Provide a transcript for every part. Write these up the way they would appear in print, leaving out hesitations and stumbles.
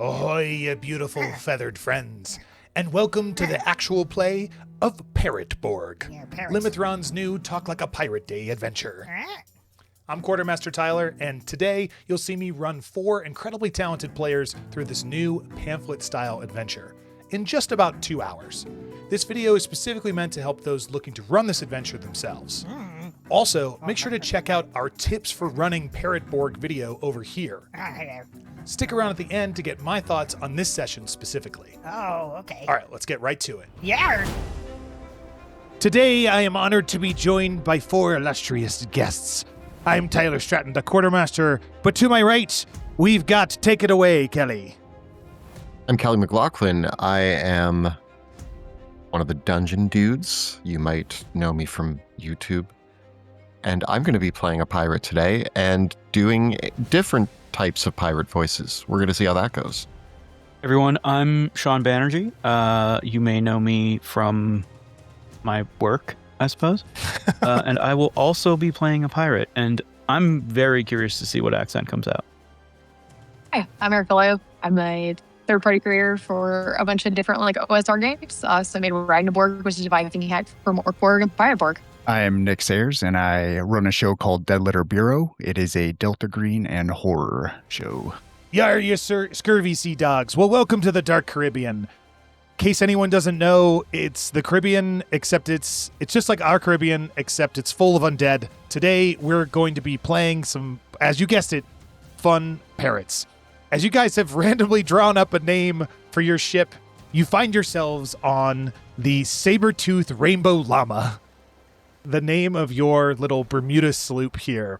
Ahoy, you beautiful feathered friends, and welcome to the actual play of Parrot Borg, Limithron's new Talk Like a Pirate Day adventure. I'm Quartermaster Tyler, and today you'll see me run 4 incredibly talented players through this new pamphlet-style adventure in just about 2 hours. This video is specifically meant to help those looking to run this adventure themselves. Also, make sure to check out our tips for running Parrot Borg video over here. Stick around at the end to get my thoughts on this session specifically. Oh, okay. All right, let's get right to it. Yeah. Today, I am honored to be joined by 4 illustrious guests. I'm Tyler Stratton, the Quartermaster, but to my right, we've got Take It Away, Kelly. I'm Kelly McLaughlin. I am one of the dungeon dudes. You might know me from YouTube. And I'm going to be playing a pirate today and doing different types of pirate voices. We're going to see how that goes. Everyone, I'm Sean Banerjee. You may know me from my work, I suppose. And I will also be playing a pirate, and I'm very curious to see what accent comes out. Hi, I'm Erica Loeb. I'm a third-party creator for a bunch of different OSR games. So I made Ragnarborg, which is a Viking hack from Orc Borg and Pirate Borg. I am Nick Sayers, and I run a show called Dead Letter Bureau. It is a Delta Green and horror show. Yar, you scurvy sea dogs. Well, welcome to the Dark Caribbean. In case anyone doesn't know, it's the Caribbean, except it's just like our Caribbean, except it's full of undead. Today, we're going to be playing some, as you guessed it, fun parrots. As you guys have randomly drawn up a name for your ship, you find yourselves on the Saber-Tooth Rainbow Llama, the name of your little Bermuda sloop here,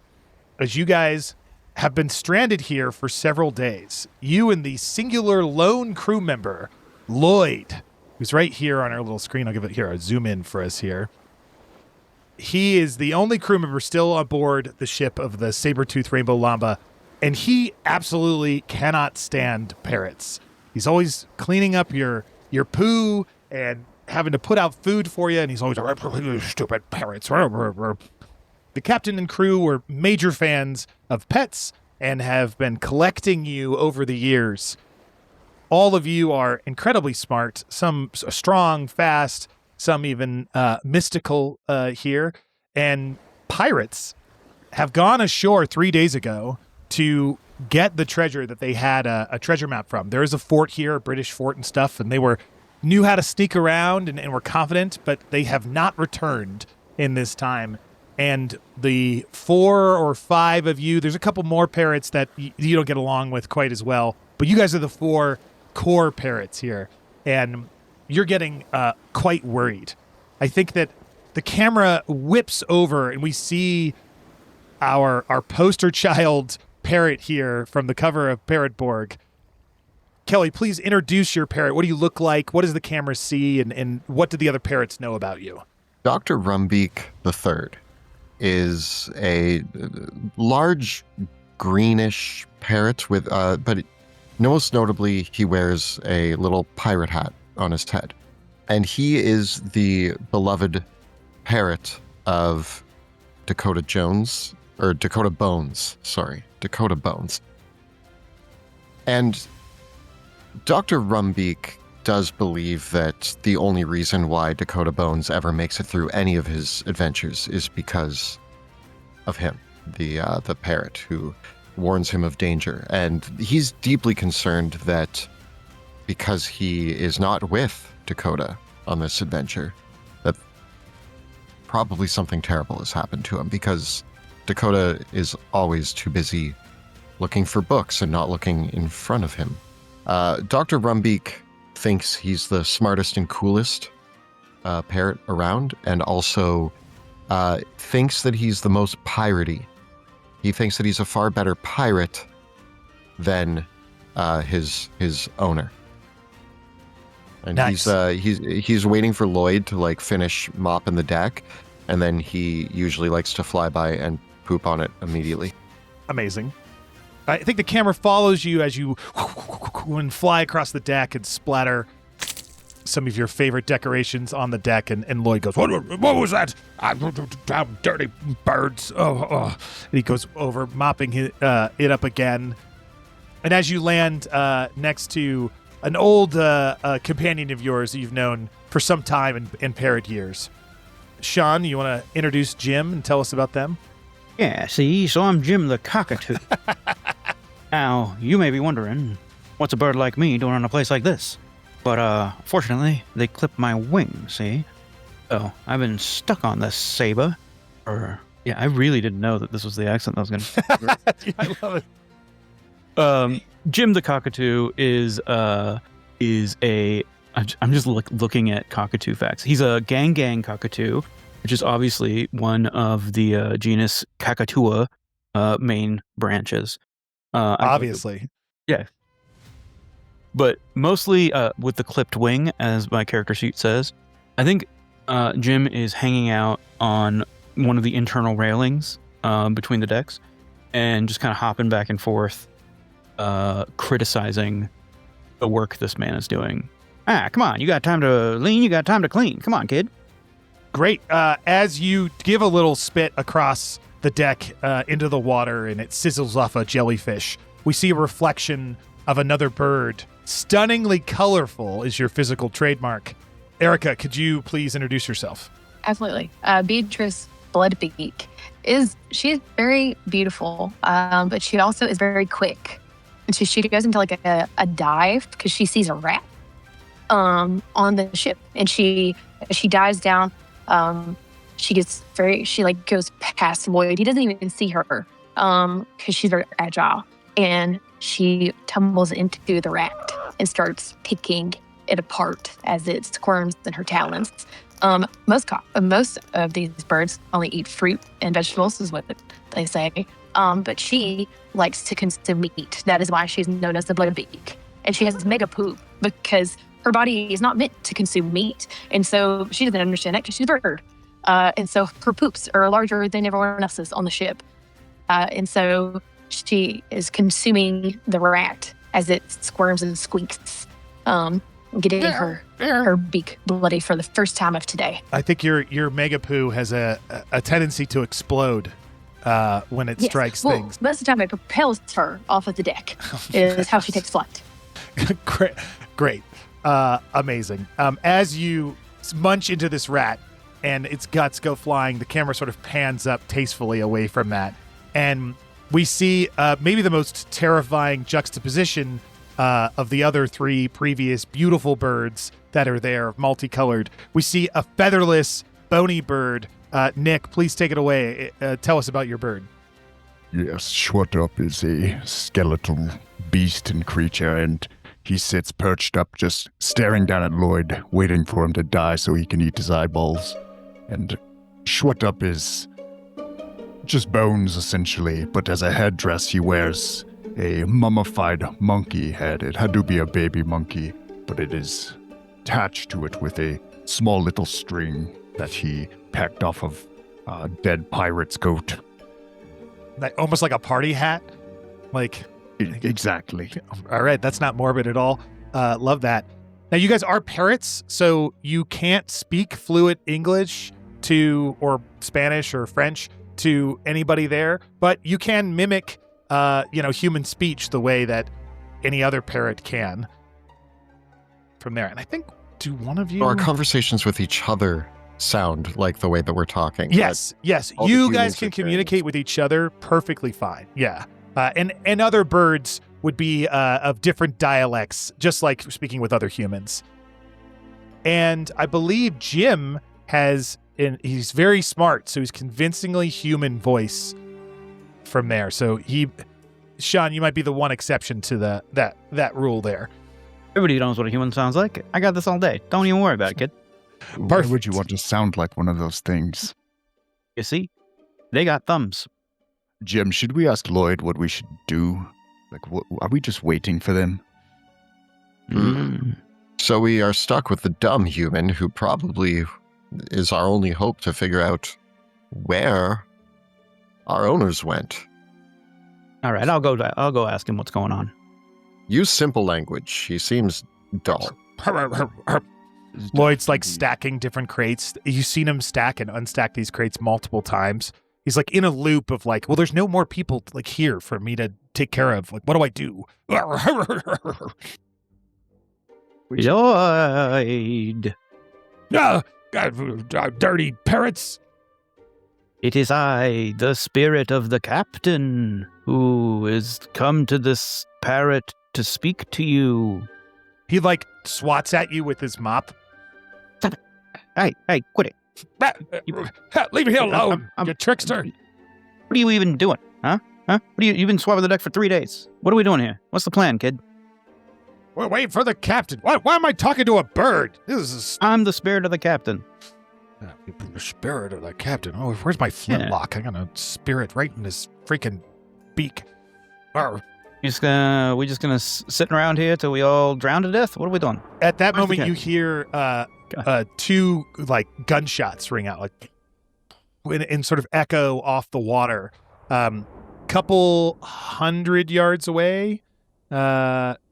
as you guys have been stranded here for several days. You and the singular lone crew member, Lloyd, who's right here on our little screen. I'll give it here, I'll zoom in for us here. He is the only crew member still aboard the ship of the Saber-Tooth Rainbow Llama, and he absolutely cannot stand parrots. He's always cleaning up your poo and having to put out food for you, and he's always like, stupid parrots. The captain and crew were major fans of pets and have been collecting you over the years. All of you are incredibly smart, some strong, fast, some even mystical here. And pirates have gone ashore 3 days ago to get the treasure that they had a treasure map from. There is a fort here, a British fort and stuff, and they knew how to sneak around and were confident, but they have not returned in this time. And the 4 or 5 of you, there's a couple more parrots that you don't get along with quite as well, but you guys are the 4 core parrots here, and you're getting quite worried. I think that the camera whips over and we see our poster child parrot here from the cover of Parrot Borg. Kelly, please introduce your parrot. What do you look like? What does the camera see? And what do the other parrots know about you? Dr. Rumbeak III is a large greenish parrot with, but most notably, he wears a little pirate hat on his head. And he is the beloved parrot of Dakota Bones. And Dr. Rumbeak does believe that the only reason why Dakota Bones ever makes it through any of his adventures is because of him, the parrot who warns him of danger. And he's deeply concerned that because he is not with Dakota on this adventure, that probably something terrible has happened to him, because Dakota is always too busy looking for books and not looking in front of him. Dr. Rumbeak thinks he's the smartest and coolest parrot around, and also thinks that he's the most piratey. He thinks that he's a far better pirate than his owner. And nice. he's waiting for Lloyd to finish mopping the deck, and then he usually likes to fly by and poop on it immediately. Amazing. I think the camera follows you as you and fly across the deck and splatter some of your favorite decorations on the deck, and Lloyd goes, what was that? Damn dirty birds. Oh. And he goes over, mopping it up again. And as you land next to an old companion of yours that you've known for some time in Parrot years, Sean, you want to introduce Jim and tell us about them? Yeah, see, so I'm Jim the Cockatoo. Now, you may be wondering, what's a bird like me doing in a place like this? But, fortunately, they clipped my wing, see? So, I've been stuck on this saber. Yeah, I really didn't know that this was the accent I was going to... Yeah, I love it. Jim the Cockatoo is a... I'm just looking at cockatoo facts. He's a gang cockatoo, which is obviously one of the genus Cacatuea main branches. Obviously. Yeah. But mostly with the clipped wing, as my character sheet says. I think Jim is hanging out on one of the internal railings between the decks and just kind of hopping back and forth, criticizing the work this man is doing. Come on, you got time to lean, you got time to clean. Come on, kid. Great. As you give a little spit across the deck into the water and it sizzles off a jellyfish, we see a reflection of another bird. Stunningly colorful is your physical trademark. Erica, could you please introduce yourself? Absolutely. Beatrice Bloodbeak she's very beautiful, but she also is very quick. And she goes into like a dive because she sees a rat on the ship, and she dives down. She goes past Lloyd. He doesn't even see her because she's very agile, and she tumbles into the rat and starts picking it apart as it squirms in her talons. Most of these birds only eat fruit and vegetables, is what they say. But she likes to consume meat. That is why she's known as the Bloodbeak. And she has mega poop because her body is not meant to consume meat. And so she doesn't understand that because she's a bird. And so her poops are larger than everyone else's on the ship. And so she is consuming the rat as it squirms and squeaks, getting her beak bloody for the first time of today. I think your mega poo has a tendency to explode when it strikes things. Most of the time it propels her off of the deck is how she takes flight. Great. Amazing. As you munch into this rat and its guts go flying, the camera sort of pans up tastefully away from that. And we see maybe the most terrifying juxtaposition of the other three previous beautiful birds that are there, multicolored. We see a featherless, bony bird. Nick, please take it away. Tell us about your bird. Yes, Schwartup is a skeletal beast and creature, and he sits perched up just staring down at Lloyd, waiting for him to die so he can eat his eyeballs. And Schwartup is just bones, essentially, but as a headdress he wears a mummified monkey head. It had to be a baby monkey, but it is attached to it with a small little string that he pecked off of a dead pirate's coat. Almost like a party hat? Exactly. All right, that's not morbid at all. Love that. Now, you guys are parrots, so you can't speak fluent English or Spanish or French to anybody there, but you can mimic human speech the way that any other parrot can from there. And I think, do one of you... Our conversations with each other sound like the way that we're talking. Yes. You guys can communicate with each other perfectly fine. Yeah. And other birds would be of different dialects, just like speaking with other humans. And I believe Jim he's very smart, so he's convincingly human voice from there. So Sean, you might be the one exception to that rule there. Everybody knows what a human sounds like. I got this all day. Don't even worry about it, kid. Why would you want to sound like one of those things? You see, they got thumbs. Jim, should we ask Lloyd what we should do? Are we just waiting for them? So we are stuck with the dumb human who probably is our only hope to figure out where our owners went. All right, I'll go ask him what's going on. Use simple language. He seems dull. Lloyd's stacking different crates. You've seen him stack and unstack these crates multiple times. He's in a loop of well, there's no more people here for me to take care of? Like, what do I do? Lloyd. Dirty parrots. It is I, the spirit of the captain, who is come to this parrot to speak to you. He swats at you with his mop. Stop it. Hey, quit it. Leave me alone, I'm- you trickster. What are you even doing? Huh? You've been swabbing the deck for 3 days. What are we doing here? What's the plan, kid? We're waiting for the captain. Why am I talking to a bird? This is I'm the spirit of the captain. the spirit of the captain. Oh, where's my flintlock? I got a spirit right in his freaking beak. Arr. We just gonna sit around here till we all drown to death? What are we doing? At that Where's the moment, you captain? hear two gunshots ring out, in sort of echo off the water. Couple 100 yards away,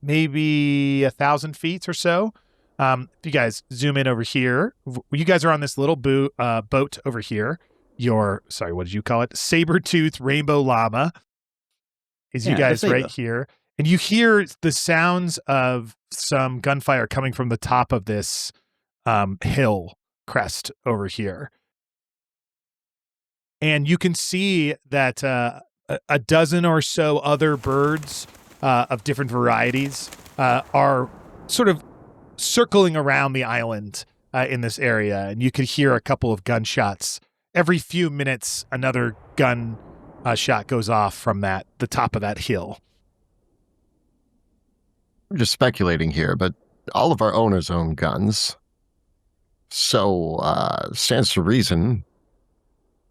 maybe 1,000 feet or so. If you guys zoom in over here, you guys are on this little boat over here. What did you call it? Saber-toothed rainbow llama is you Yeah, the guys saber. right here. And you hear the sounds of some gunfire coming from the top of this hill crest over here. And you can see that a dozen or so other birds of different varieties are sort of circling around the island in this area. And you could hear a couple of gunshots. Every few minutes, another gun shot goes off from the top of that hill. I'm just speculating here, but all of our owners own guns. So, stands to reason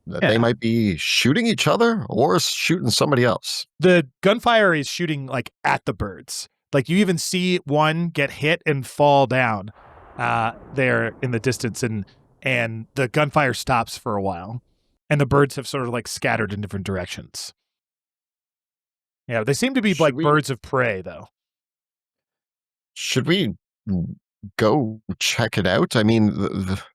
that they might be shooting each other or shooting somebody else. The gunfire is shooting at the birds. You even see one get hit and fall down there in the distance, and the gunfire stops for a while, and the birds have sort of scattered in different directions. Yeah, they seem to be birds of prey, though. Should we go check it out? I mean,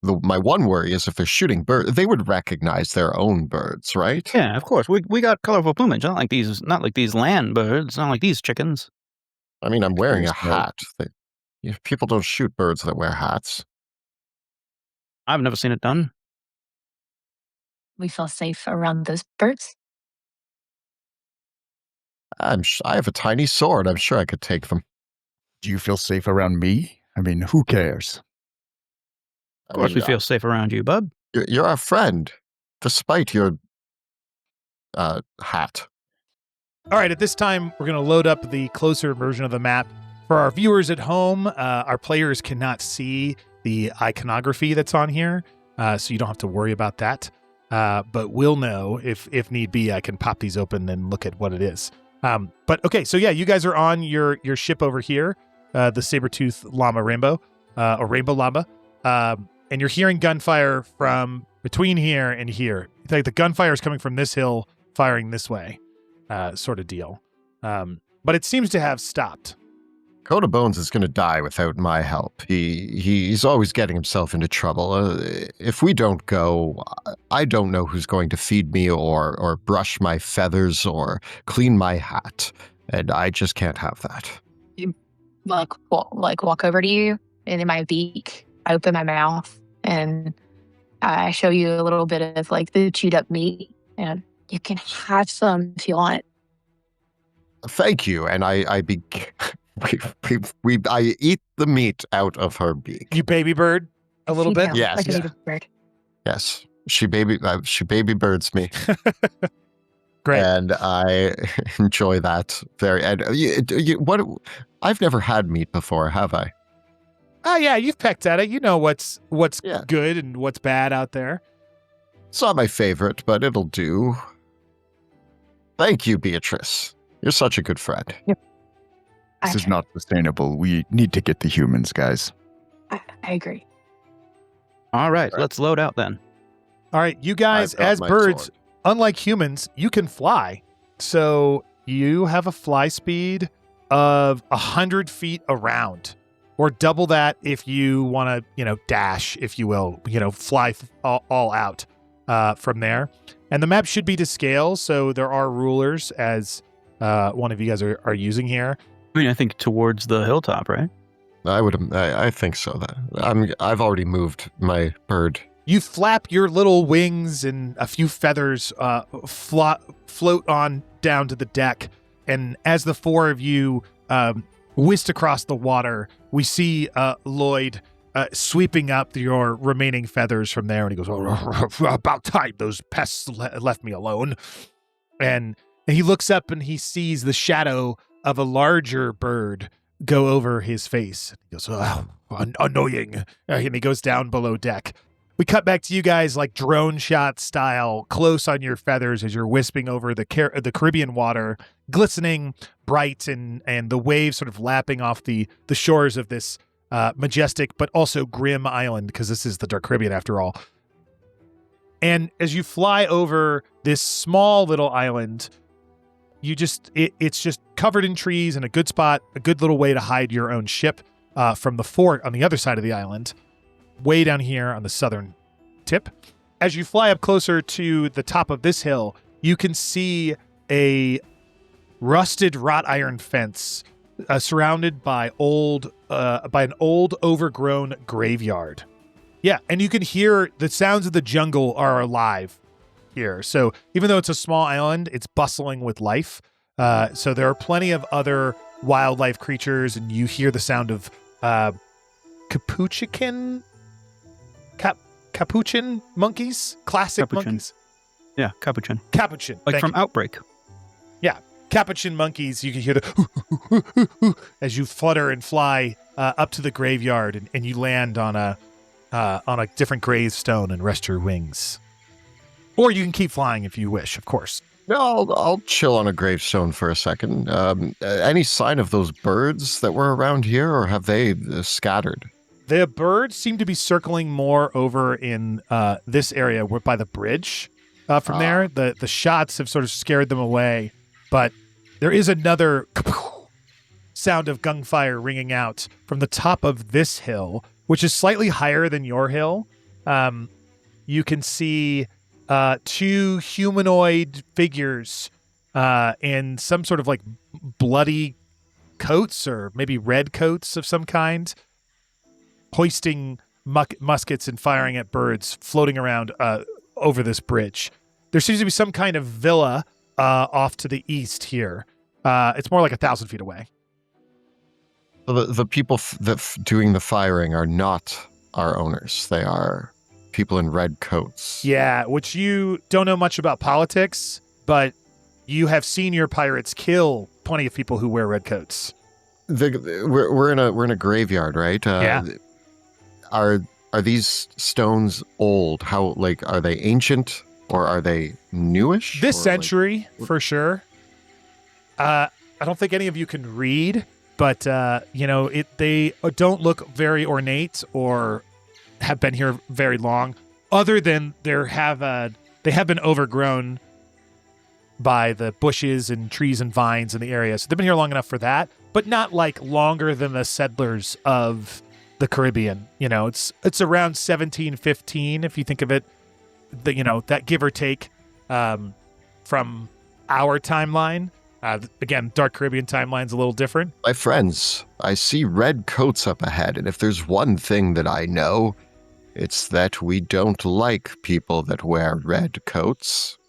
my one worry is if they're shooting birds, they would recognize their own birds, right? Yeah, of course. We got colorful plumage. Not like these land birds. Not like these chickens. I mean, I'm wearing a There's no- hat. People don't shoot birds that wear hats. I've never seen it done. We feel safe around those birds. I have a tiny sword. I'm sure I could take them. Do you feel safe around me? I mean, who cares? Of course, we feel safe around you, bub. You're our friend, despite your hat. All right, at this time, we're going to load up the closer version of the map. For our viewers at home, our players cannot see the iconography that's on here, so you don't have to worry about that. But we'll know if need be. I can pop these open and look at what it is. But okay, so yeah, you guys are on your ship over here, the Saber-toothed Llama Rainbow, or Rainbow Llama, and you're hearing gunfire from between here and here. The gunfire is coming from this hill, firing this way, sort of deal. But it seems to have stopped. Coda Bones is going to die without my help. He's always getting himself into trouble. If we don't go, I don't know who's going to feed me or brush my feathers or clean my hat, and I just can't have that. Walk over to you, and in my beak, I open my mouth, and I show you a little bit of the chewed up meat, and you can have some if you want. Thank you, and I eat the meat out of her beak. You baby bird a little bit? Yes. Like a baby bird. Yes, she baby birds me. Great. And I enjoy that very. And I've never had meat before, have I? Oh yeah, you've pecked at it. You know what's Yeah. good and what's bad out there. It's not my favorite, but it'll do. Thank you, Beatrice. You're such a good friend. This is not sustainable. We need to get the humans, guys. I agree. All right, let's load out then. All right, you guys, I've got as my birds, sword. unlike humans, you can fly. So you have a fly speed of 100 feet around, or double that if you want to, dash, if you will, fly all out from there. And the map should be to scale, so there are rulers as one of you guys are using here. I mean, I think towards the hilltop, right? I think so. I've already moved my bird. You flap your little wings and a few feathers float on down to the deck. And as the four of you whisked across the water, we see Lloyd sweeping up your remaining feathers from there. And he goes, "Oh, about time those pests left me alone." And he looks up and he sees the shadow of a larger bird go over his face. He goes, "Oh, annoying." And he goes down below deck. We cut back to you guys like drone shot style, close on your feathers as you're wisping over the Caribbean water, glistening bright, and the waves sort of lapping off the shores of this majestic but also grim island, because this is the Dark Caribbean after all. And as you fly over this small little island, it's just covered in trees and a good spot, a good little way to hide your own ship from the fort on the other side of the island, way down here on the southern tip. As you fly up closer to the top of this hill, you can see a rusted wrought iron fence surrounded by an old overgrown graveyard. Yeah, and you can hear the sounds of the jungle are alive here. So even though it's a small island, it's bustling with life. So there are plenty of other wildlife creatures, and you hear the sound of capuchin monkeys, classic Capuchin. monkeys. Yeah, capuchin. Capuchin, Like thank from you. Outbreak. Yeah, capuchin monkeys. You can hear the as you flutter and fly up to the graveyard, and you land on a different gravestone and rest your wings. Or you can keep flying if you wish, of course. No, I'll chill on a gravestone for a second. Any sign of those birds that were around here, or have they scattered? The birds seem to be circling more over in this area by the bridge. From there, the shots have sort of scared them away, but there is another sound of gunfire ringing out from the top of this hill, which is slightly higher than your hill. You can see two humanoid figures in some sort of like bloody coats, or maybe red coats of some kind, hoisting muskets and firing at birds floating around over this bridge. There seems to be some kind of villa off to the east here. It's more like 1,000 feet away. The people doing the firing are not our owners. They are people in red coats. Yeah, which you don't know much about politics, but you have seen your pirates kill plenty of people who wear red coats. We're in a graveyard, right? Yeah. Are these stones old? How, like, are they ancient or are they newish? This or, century, for sure. I don't think any of you can read, but they don't look very ornate or have been here very long, other than they have been overgrown by the bushes and trees and vines in the area. So they've been here long enough for that, but not like longer than the settlers of the Caribbean. It's around 1715 if you think of it, that give or take from our timeline. Again, Dark Caribbean timeline's a little different. My friends, I see red coats up ahead, and if there's one thing that I know, it's that we don't like people that wear red coats.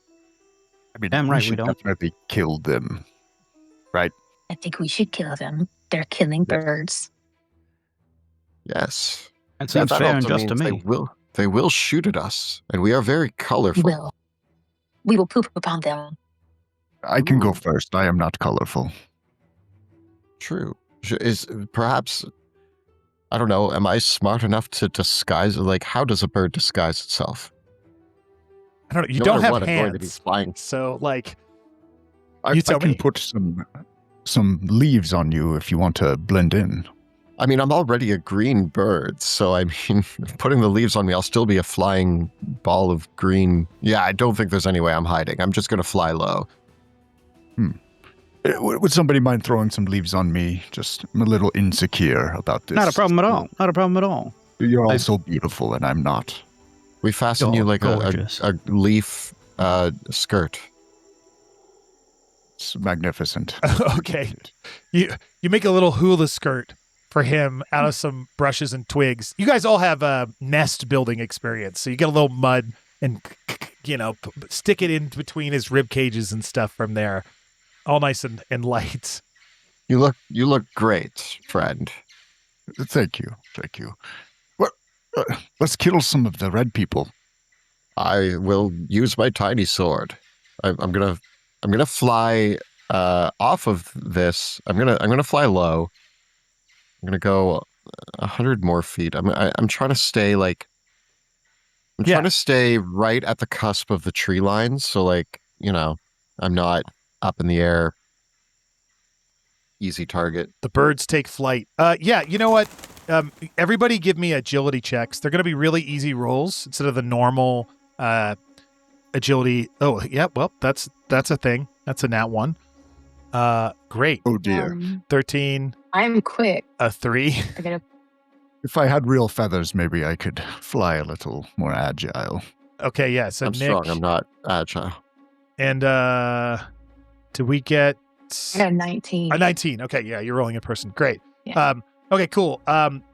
I mean, Damn right we should don't. definitely kill them, right? I think we should kill them. They're killing birds. Yes. That seems That fair and also just to means me. They will shoot at us, and we are very colorful. We will poop upon them. I can go Ooh. first. I am not colorful. True. Is perhaps, I don't know, am I smart enough to disguise, like, how does a bird disguise itself? I don't know. You No don't matter have what, I'm going to be hands, flying. so like I You tell can me. put some leaves on you if you want to blend in. I mean, I'm already a green bird, so I mean, putting the leaves on me, I'll still be a flying ball of green. Yeah, I don't think there's any way I'm hiding. I'm just going to fly low. Would somebody mind throwing some leaves on me? Just I'm a little insecure about this. Not a problem at all. Not a problem at all. You're all so beautiful, and I'm not. We fasten You're you like gorgeous. a leaf skirt. It's magnificent. Okay. You make a little hula skirt for him out of some brushes and twigs. You guys all have nest building experience, so you get a little mud and stick it in between his rib cages and stuff from there, all nice and light. You look great, friend. Thank you. What? Let's kill some of the red people. I will use my tiny sword. I'm gonna fly off of this. I'm gonna fly low. I'm gonna go 100 more feet. I'm trying to stay trying to stay right at the cusp of the tree lines, so I'm not up in the air. Easy target. The birds take flight. You know what? Everybody give me agility checks. They're going to be really easy rolls instead of the normal agility. Oh, yeah, well, that's a thing. That's a nat 1. Great. Oh, dear. 13. I'm quick. A 3. I gotta If I had real feathers, maybe I could fly a little more agile. Okay, yeah, so I'm Nick. strong. I'm not agile. And did we get... I got a 19. A 19. Okay, yeah, you're rolling in person. Great. Yeah. Okay, cool.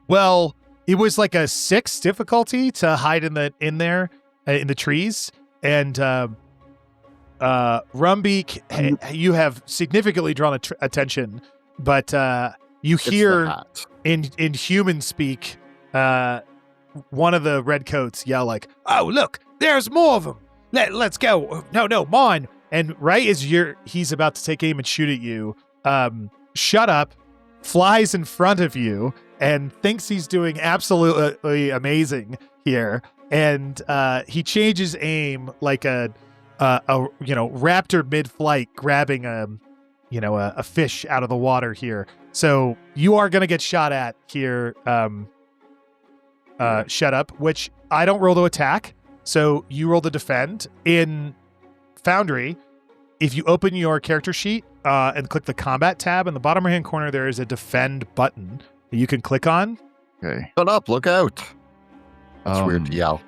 Well, it was like a 6 difficulty to hide in there in the trees, and Rumbeak, you have significantly drawn attention, but you It's the hear hat. in human speak one of the redcoats yell like, "Oh, look, there's more of them. Let's go. No, mine." And right as he's about to take aim and shoot at you, Shut Up flies in front of you and thinks he's doing absolutely amazing here. And he changes aim like a raptor mid-flight grabbing a fish out of the water here. So you are going to get shot at here, Shut Up, which I don't roll to attack. So you roll to defend. In Foundry, if you open your character sheet and click the combat tab in the bottom right hand corner, there is a defend button that you can click on. Okay. Shut up! Look out! That's weird to yell.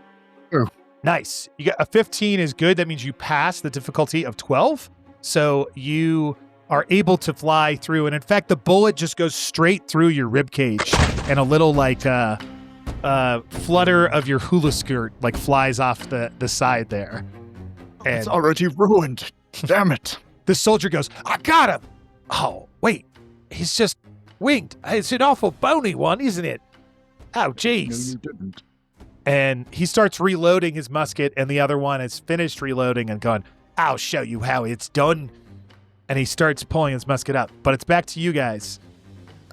Nice. You got a 15 is good. That means you pass the difficulty of 12. So you are able to fly through. And in fact, the bullet just goes straight through your rib cage, and a little flutter of your hula skirt flies off the side there. And It's already ruined. Damn it. the soldier goes, "I got him." Oh, wait. He's just winged. It's an awful bony one, isn't it? Oh, No, jeez. you didn't. And he starts reloading his musket, and the other one is finished reloading and going, "I'll show you how it's done." And he starts pulling his musket up. But it's back to you guys.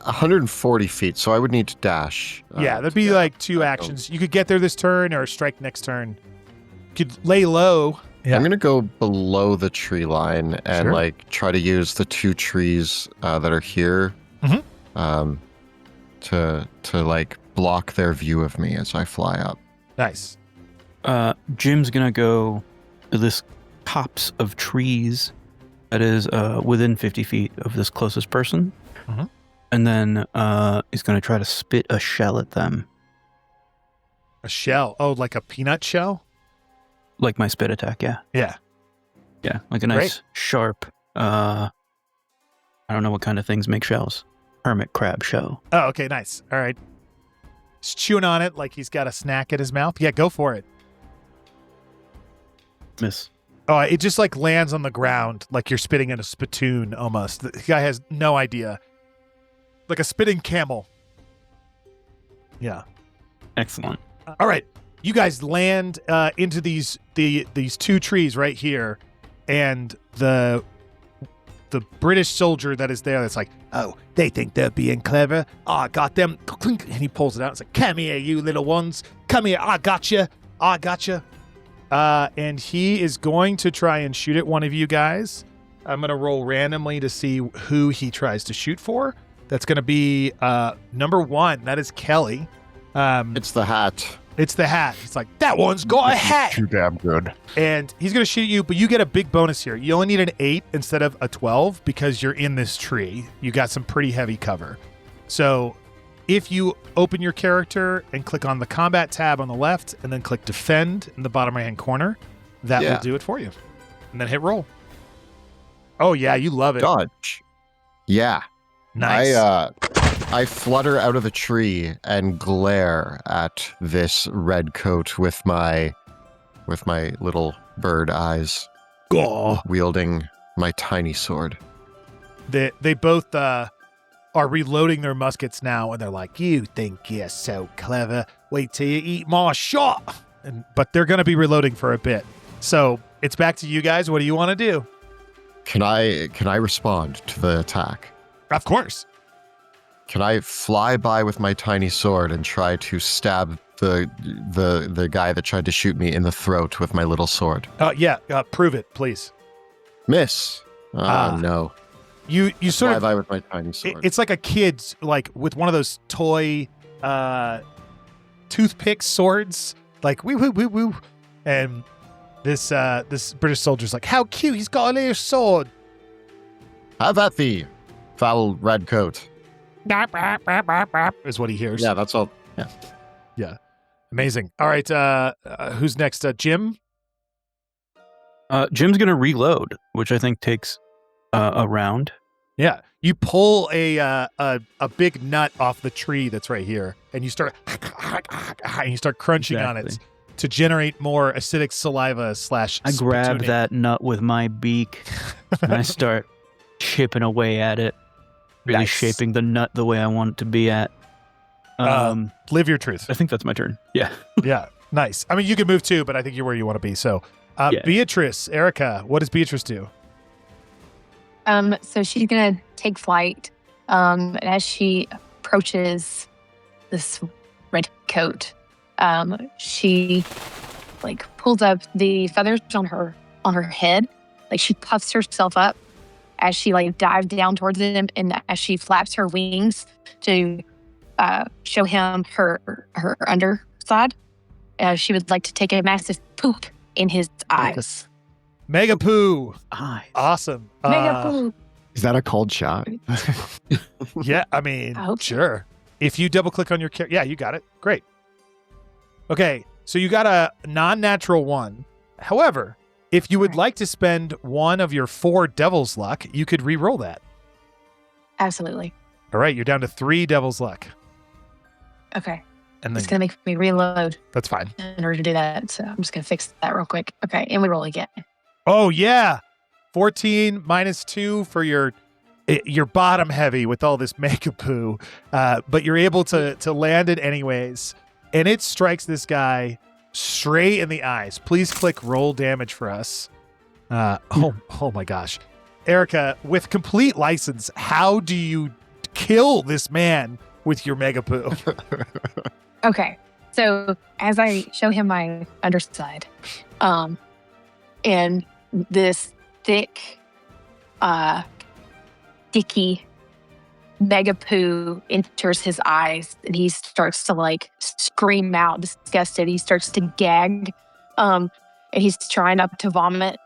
140 feet, so I would need to dash. Yeah, that'd be like 2 actions. You could get there this turn or strike next turn. You could lay low. Yeah. I'm gonna go below the tree line and Sure. try to use the 2 trees that are here, to block their view of me as I fly up. Nice. Jim's gonna go to this copse of trees that is within 50 feet of this closest person. Mhm. And then he's gonna try to spit a shell at them, A shell. Oh, like a peanut shell? like my spit attack. Yeah, Yeah. like a nice sharp. I don't know what kind of things make shells. Hermit crab shell. Oh, okay, nice. All right. He's chewing on it like he's got a snack in his mouth. Yeah, go for it. Miss. Oh, it just lands on the ground like you're spitting in a spittoon almost. The guy has no idea. Like a spitting camel. Yeah. Excellent. All right. You guys land into these 2 trees right here, and the British soldier that is there that's like, "Oh, they think they're being clever. Oh, I got them." And he pulls it out. It's like, "Come here, you little ones. Come here. I got you. I got you." And he is going to try and shoot at one of you guys. I'm going to roll randomly to see who he tries to shoot for. That's going to be number 1. That is Kelly. It's the hat. It's the hat. He's like, "That one's got a hat." Too damn good. And he's going to shoot at you, but you get a big bonus here. You only need an 8 instead of a 12 because you're in this tree. You got some pretty heavy cover. So if you open your character and click on the combat tab on the left and then click defend in the bottom right hand corner, that will do it for you. And then hit roll. Oh yeah, you love it. Dodge. Yeah. Nice. I flutter out of the tree and glare at this red coat with my little bird eyes, wielding my tiny sword. They both are reloading their muskets now, and they're like, "You think you're so clever? Wait till you eat my shot." But they're going to be reloading for a bit. So it's back to you guys. What do you want to do? Can I respond to the attack? Of course. Can I fly by with my tiny sword and try to stab the guy that tried to shoot me in the throat with my little sword? Yeah. Prove it, please. Miss. No. You sort Fly of by with my tiny sword. It's like a kid's, like with one of those toy toothpick swords, like woo woo woo woo. And this British soldier's like, how cute! He's got a little sword. Have at thee, foul red coat. Is what he hears. Yeah, that's all. Yeah. Amazing. All right. Who's next? Jim. Jim's gonna reload, which I think takes a round. Yeah. You pull a big nut off the tree that's right here, and you start crunching on it to generate more acidic saliva / I grab spitooning. that nut with my beak and I start chipping away at it, really Nice. shaping the nut the way I want it to be at. Live your truth. I think that's my turn. Yeah. Yeah. Nice. I mean, you can move too, but I think you're where you want to be. So, Yeah. Beatrice, Erica, what does Beatrice do? So she's gonna take flight. And as she approaches this red coat, she like pulls up the feathers on her head, like she puffs herself up as she like dives down towards him, and as she flaps her wings to show him her underside, she would like to take a massive poop in his eyes. Mega poo. Awesome. Mega poop. Is that a cold shot? Yeah, I mean, I hope so. sure. If you double click on your character, yeah, you got it. Great. Okay, so you got a non-natural 1. However, if you would like to spend one of your 4 devil's luck, you could re-roll that. Absolutely. All right, you're down to 3 devil's luck. Okay. And It's then gonna make me reload that's fine. in order to do that. So I'm just gonna fix that real quick. Okay, and we roll again. Oh yeah. 14 minus 2 for your bottom heavy with all this mega poo. But you're able to land it anyways. And it strikes this guy straight in the eyes. Please click roll damage for us. Oh my gosh. Erica, with complete license, how do you kill this man with your mega poo? Okay. So as I show him my underside, and this thick, sticky mega poo enters his eyes, and he starts to like scream out, disgusted. He starts to gag, and he's trying not to vomit.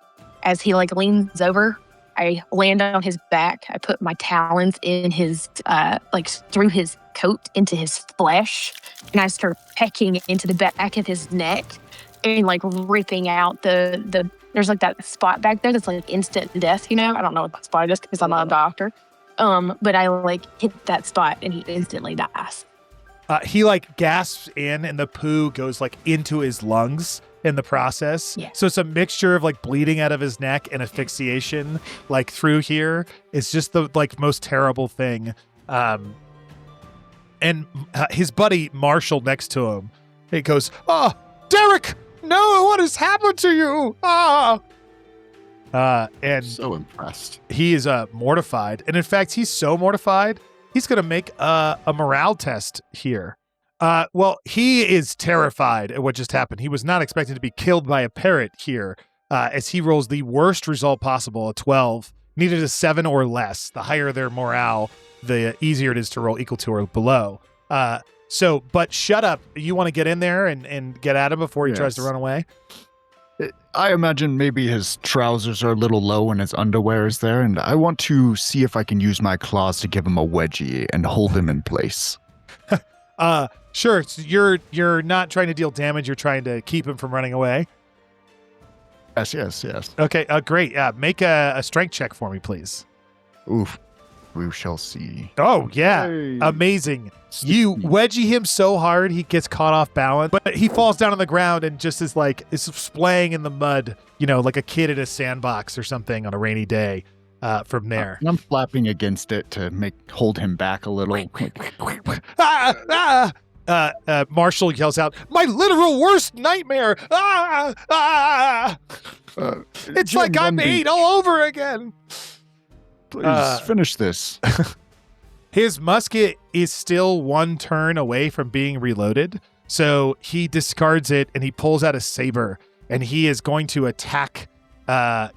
As he like leans over, I land on his back. I put my talons in his, like through his coat into his flesh, and I start pecking into the back of his neck and like ripping out the there's like that spot back there that's like instant death, you know? I don't know what that spot is because I'm not a doctor. But I like hit that spot and he instantly dies. He like gasps in and the poo goes like into his lungs in the process. Yeah. So it's a mixture of like bleeding out of his neck and asphyxiation like through here. It's just the like most terrible thing. And his buddy Marshall next to him, he goes, "Oh, Derek, no, what has happened to you?" And So impressed. he is mortified. And in fact, he's so mortified, he's going to make a morale test here. Well, he is terrified at what just happened. He was not expecting to be killed by a parrot here, as he rolls the worst result possible, a 12. Needed a 7 or less. The higher their morale, the easier it is to roll equal to or below. But shut up. You want to get in there and get at him before he tries to Yes. run away? I imagine maybe his trousers are a little low and his underwear is there, and I want to see if I can use my claws to give him a wedgie and hold him in place. Sure. So you're not trying to deal damage. You're trying to keep him from running away. Yes. Okay, great. Yeah, make a strength check for me, please. Oof. We shall see. Oh, yeah. Hey. Amazing. You wedgie him so hard he gets caught off balance, but he falls down on the ground and just is splaying in the mud, like a kid in a sandbox or something on a rainy day from there. I'm flapping against it to hold him back a little. Marshall yells out, "My literal worst nightmare! It's Jim, like I'm 8 all over again." Please finish this. His musket is still one turn away from being reloaded, so he discards it and he pulls out a saber and he is going to attack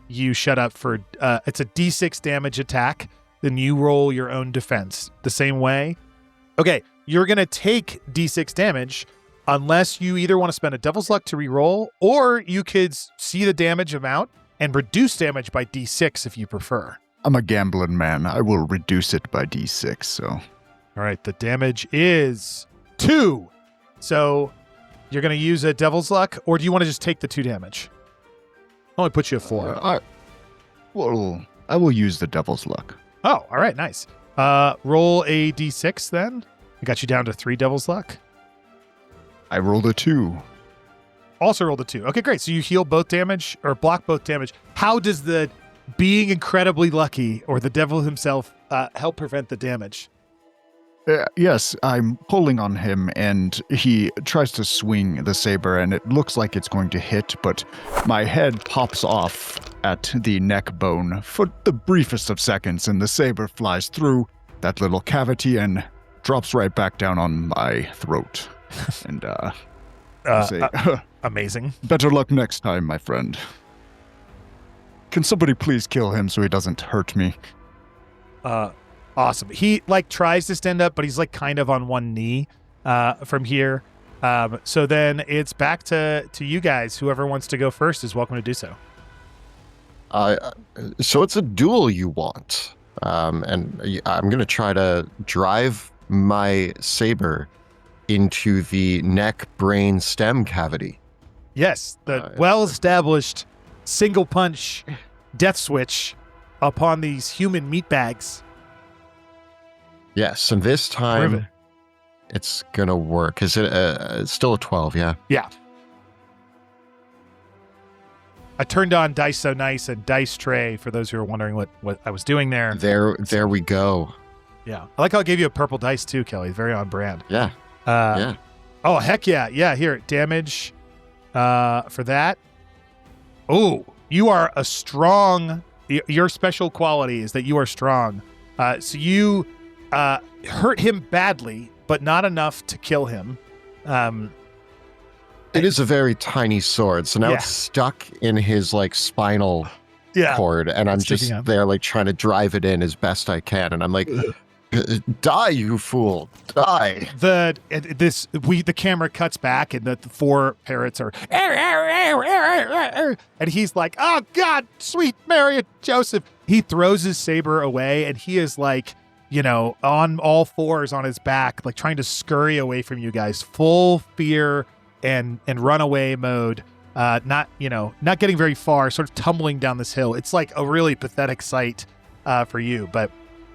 you. Shut up for it's a D6 damage attack. Then you roll your own defense the same way. Okay, you're gonna take D6 damage unless you either want to spend a Devil's Luck to reroll, or you could see the damage amount and reduce damage by D6 if you prefer. I'm a gambling man. I will reduce it by D6, so. All right, the damage is 2. So you're going to use a Devil's Luck, or do you want to just take the 2 damage? Only puts you at 4. I will use the Devil's Luck. Oh, all right, nice. Roll a D6 then. I got you down to 3 Devil's Luck. I rolled a 2. Also rolled a 2. Okay, great. So you heal both damage, or block both damage. How does the being incredibly lucky, or the devil himself, help prevent the damage? Yes, I'm pulling on him, and he tries to swing the saber, and it looks like it's going to hit, but my head pops off at the neck bone for the briefest of seconds, and the saber flies through that little cavity and drops right back down on my throat. And I say, amazing. Better luck next time, my friend. Can somebody please kill him so he doesn't hurt me? Awesome. He tries to stand up, but he's kind of on one knee from here. So then it's back to you guys. Whoever wants to go first is welcome to do so. So it's a duel you want. And I'm going to try to drive my saber into the neck, brain, stem cavity. Yes, the well-established single punch death switch upon these human meat bags. Yes, and this time it's going to work. Is it it's still a 12, yeah? Yeah. I turned on Dice So Nice and Dice Tray for those who are wondering what I was doing there. There we go. Yeah. I like how I gave you a purple dice too, Kelly. Very on brand. Yeah. Yeah. Oh, heck yeah. Yeah, here. Damage for that. Oh, you are a strong... Your special quality is that you are strong. So you hurt him badly, but not enough to kill him. It is a very tiny sword, so now it's stuck in his spinal cord, and I'm just there trying to drive it in as best I can, and I'm like, die, you fool, die. The camera cuts back, and the 4 parrots are, and he's like, oh God, sweet Mary and Joseph. He throws his saber away, and he is on all 4s on his back, trying to scurry away from you guys, full fear and runaway mode, not getting very far, sort of tumbling down this hill. It's a really pathetic sight for you, but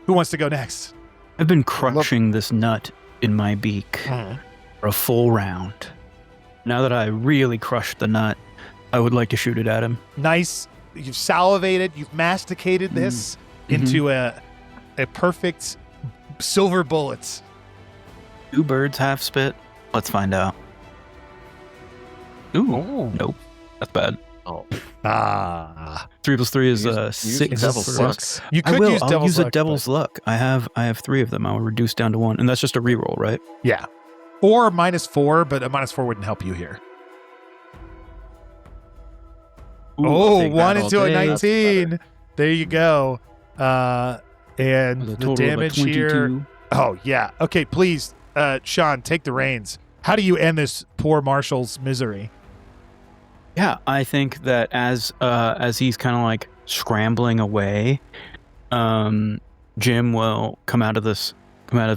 who wants to go next? I've been crushing this nut in my beak for a full round. Now that I really crushed the nut, I would like to shoot it at him. Nice. You've salivated, you've masticated this into a perfect silver bullet. 2 birds, half spit. Let's find out. Ooh, nope. That's bad. Oh. 3 plus 3 is Use 6. Devil's Luck. You could use I'll use a Luck, Devil's Luck. I have 3 of them. I'll reduce down to 1, and that's just a reroll, right? Yeah. Or -4, but a -4 wouldn't help you here. Ooh, 1 into a 19. There you go. And the damage here. Oh, yeah. Okay, please, Sean, take the reins. How do you end this poor Marshall's misery? Yeah, I think that as he's kind of scrambling away, Jim will come out of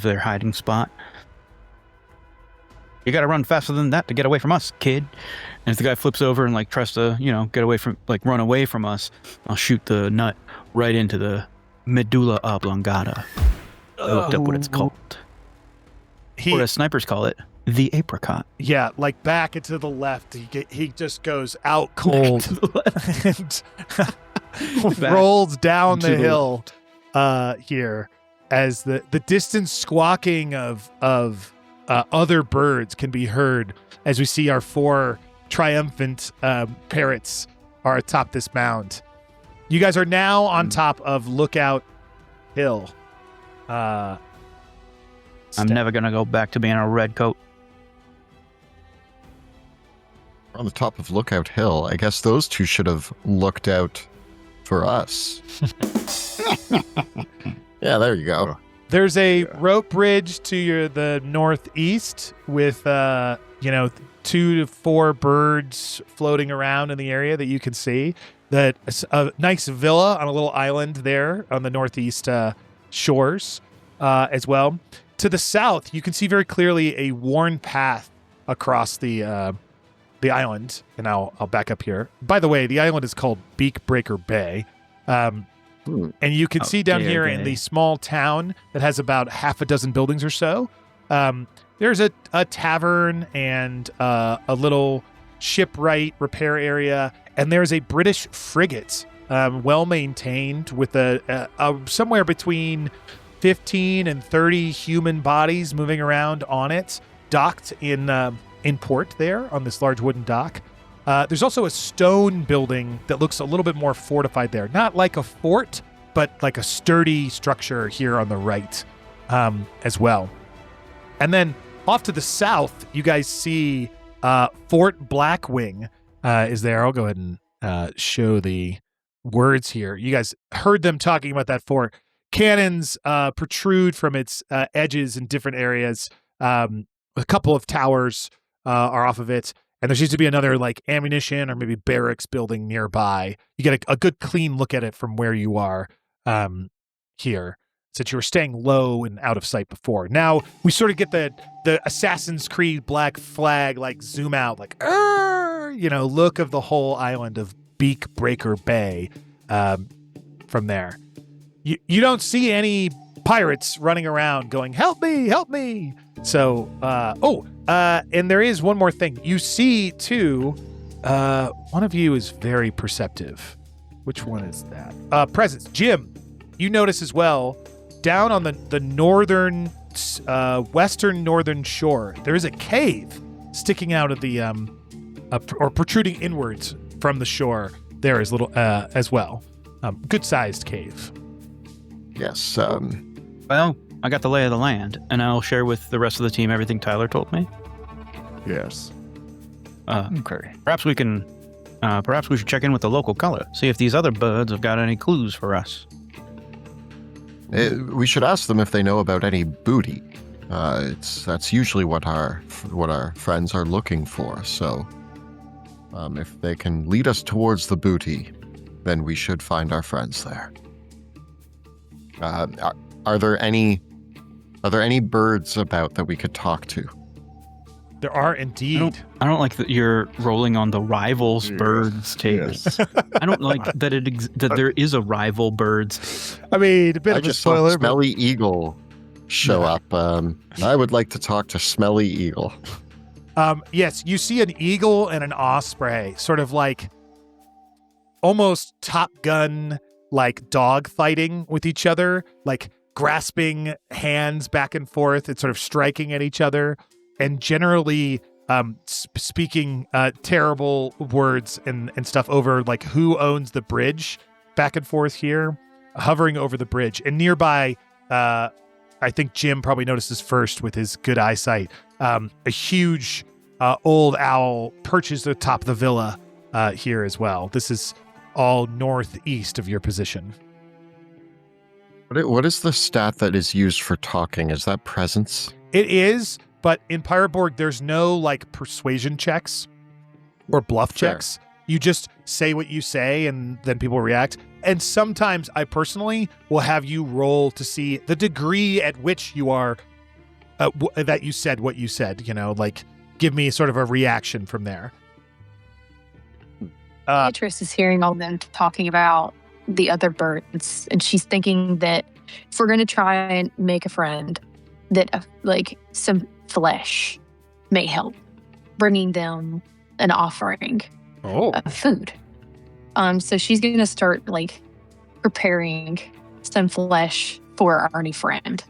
their hiding spot, You got to run faster than that to get away from us, kid. And if the guy flips over and like tries to, get away from, like run away from us, I'll shoot the nut right into the medulla oblongata. I looked up what it's called. Or as snipers call it, the apricot. Yeah, like back and to the left. He just goes out cold and rolls down the hill here as the distant squawking of other birds can be heard as we see our 4 triumphant parrots are atop this mound. You guys are now on top of Lookout Hill. I'm never going to go back to being a red coat. On the top of Lookout Hill, I guess those two should have looked out for us. Yeah, there you go. There's a rope bridge to the northeast with 2 to 4 birds floating around in the area that you can see. A nice villa on a little island there on the northeast shores as well. To the south, you can see very clearly a worn path across the island. And I'll back up here. By the way, the island is called Beakbreaker Bay. And you can see down here in the small town that has about half a dozen buildings or so, there's a tavern and a little shipwright repair area. And there's a British frigate, well maintained, with a somewhere between 15 and 30 human bodies moving around on it, docked in port there on this large wooden dock. There's also a stone building that looks a little bit more fortified there. Not like a fort, but like a sturdy structure here on the right as well. And then off to the south, you guys see Fort Blackwing is there. I'll go ahead and show the words here. You guys heard them talking about that fort. Cannons protrude from its edges in different areas. A couple of towers are off of it. And there seems to be another like ammunition or maybe barracks building nearby. You get a good clean look at it from where you are here, since you were staying low and out of sight before. Now we sort of get the Assassin's Creed black flag like zoom out, like look of the whole island of Beakbreaker Bay from there. You don't see any pirates running around going, help me, help me. So, and there is one more thing. You see, too, one of you is very perceptive. Which one is that? Presence. Jim, you notice as well, down on the northern, western northern shore, there is a cave sticking out of the, or protruding inwards from the shore. There is little, as well. Good-sized cave. Yes. Well, I got the lay of the land, and I'll share with the rest of the team everything Tyler told me. Yes. Okay. Perhaps we should check in with the local color, see if these other birds have got any clues for us. We should ask them if they know about any booty. That's usually what our friends are looking for. So, if they can lead us towards the booty, then we should find our friends there. Are there any birds about that we could talk to? There are indeed. I don't like that you're rolling on the rivals birds table. Yes. I don't like that that there is a rival birds. I mean, a bit I of a just spoiler. saw Smelly Eagle show up. I would like to talk to Smelly Eagle. Yes, you see an eagle and an osprey, sort of like almost Top Gun, like dog fighting with each other, like grasping hands back and forth and sort of striking at each other, and generally speaking terrible words and stuff over like who owns the bridge back and forth here, hovering over the bridge. And nearby, I think Jim probably notices first with his good eyesight, a huge old owl perches atop the villa here as well. This is all northeast of your position. What is the stat that is used for talking? Is that presence? It is, but in Pirate Borg, there's no like persuasion checks or bluff checks. You just say what you say and then people react. And sometimes I personally will have you roll to see the degree at which you are, that you said what you said, like give me sort of a reaction from there. Beatrice is hearing all of them talking about the other birds, and she's thinking that if we're going to try and make a friend, that like some flesh may help, bringing them an offering of food. So she's going to start like preparing some flesh for our new friend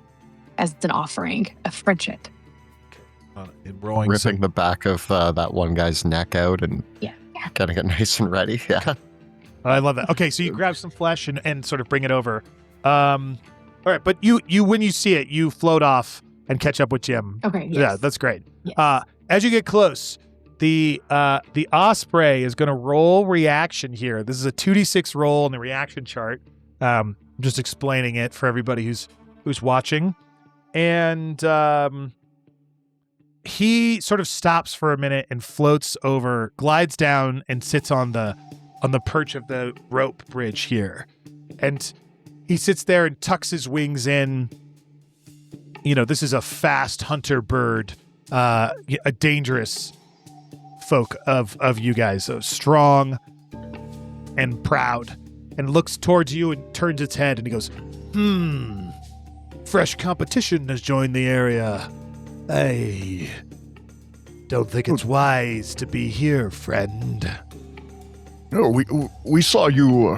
as an offering of friendship. Ripping the back of that one guy's neck out and getting it nice and ready. Yeah. I love that. Okay, so you grab some flesh and sort of bring it over. All right, but you when you see it, you float off and catch up with Jim. Okay. Yes. Yeah, that's great. Yes. As you get close, the osprey is going to roll reaction here. This is a 2d6 roll in the reaction chart. I'm just explaining it for everybody who's watching. And he sort of stops for a minute and floats over, glides down, and sits on the perch of the rope bridge here. And he sits there and tucks his wings in. You know, this is a fast hunter bird, a dangerous folk of you guys. So strong and proud, and looks towards you and turns its head and he goes, fresh competition has joined the area. I don't think it's wise to be here, friend. No, we saw you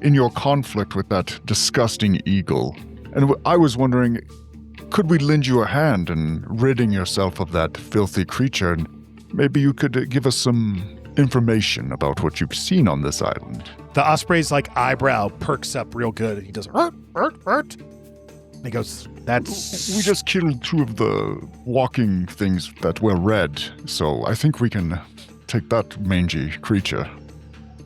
in your conflict with that disgusting eagle, and I was wondering, could we lend you a hand in ridding yourself of that filthy creature, and maybe you could give us some information about what you've seen on this island. The osprey's like eyebrow perks up real good, and he does "Urt, urt, urt." And he goes, "That's We just killed 2 of the walking things that were red, so I think we can take that mangy creature."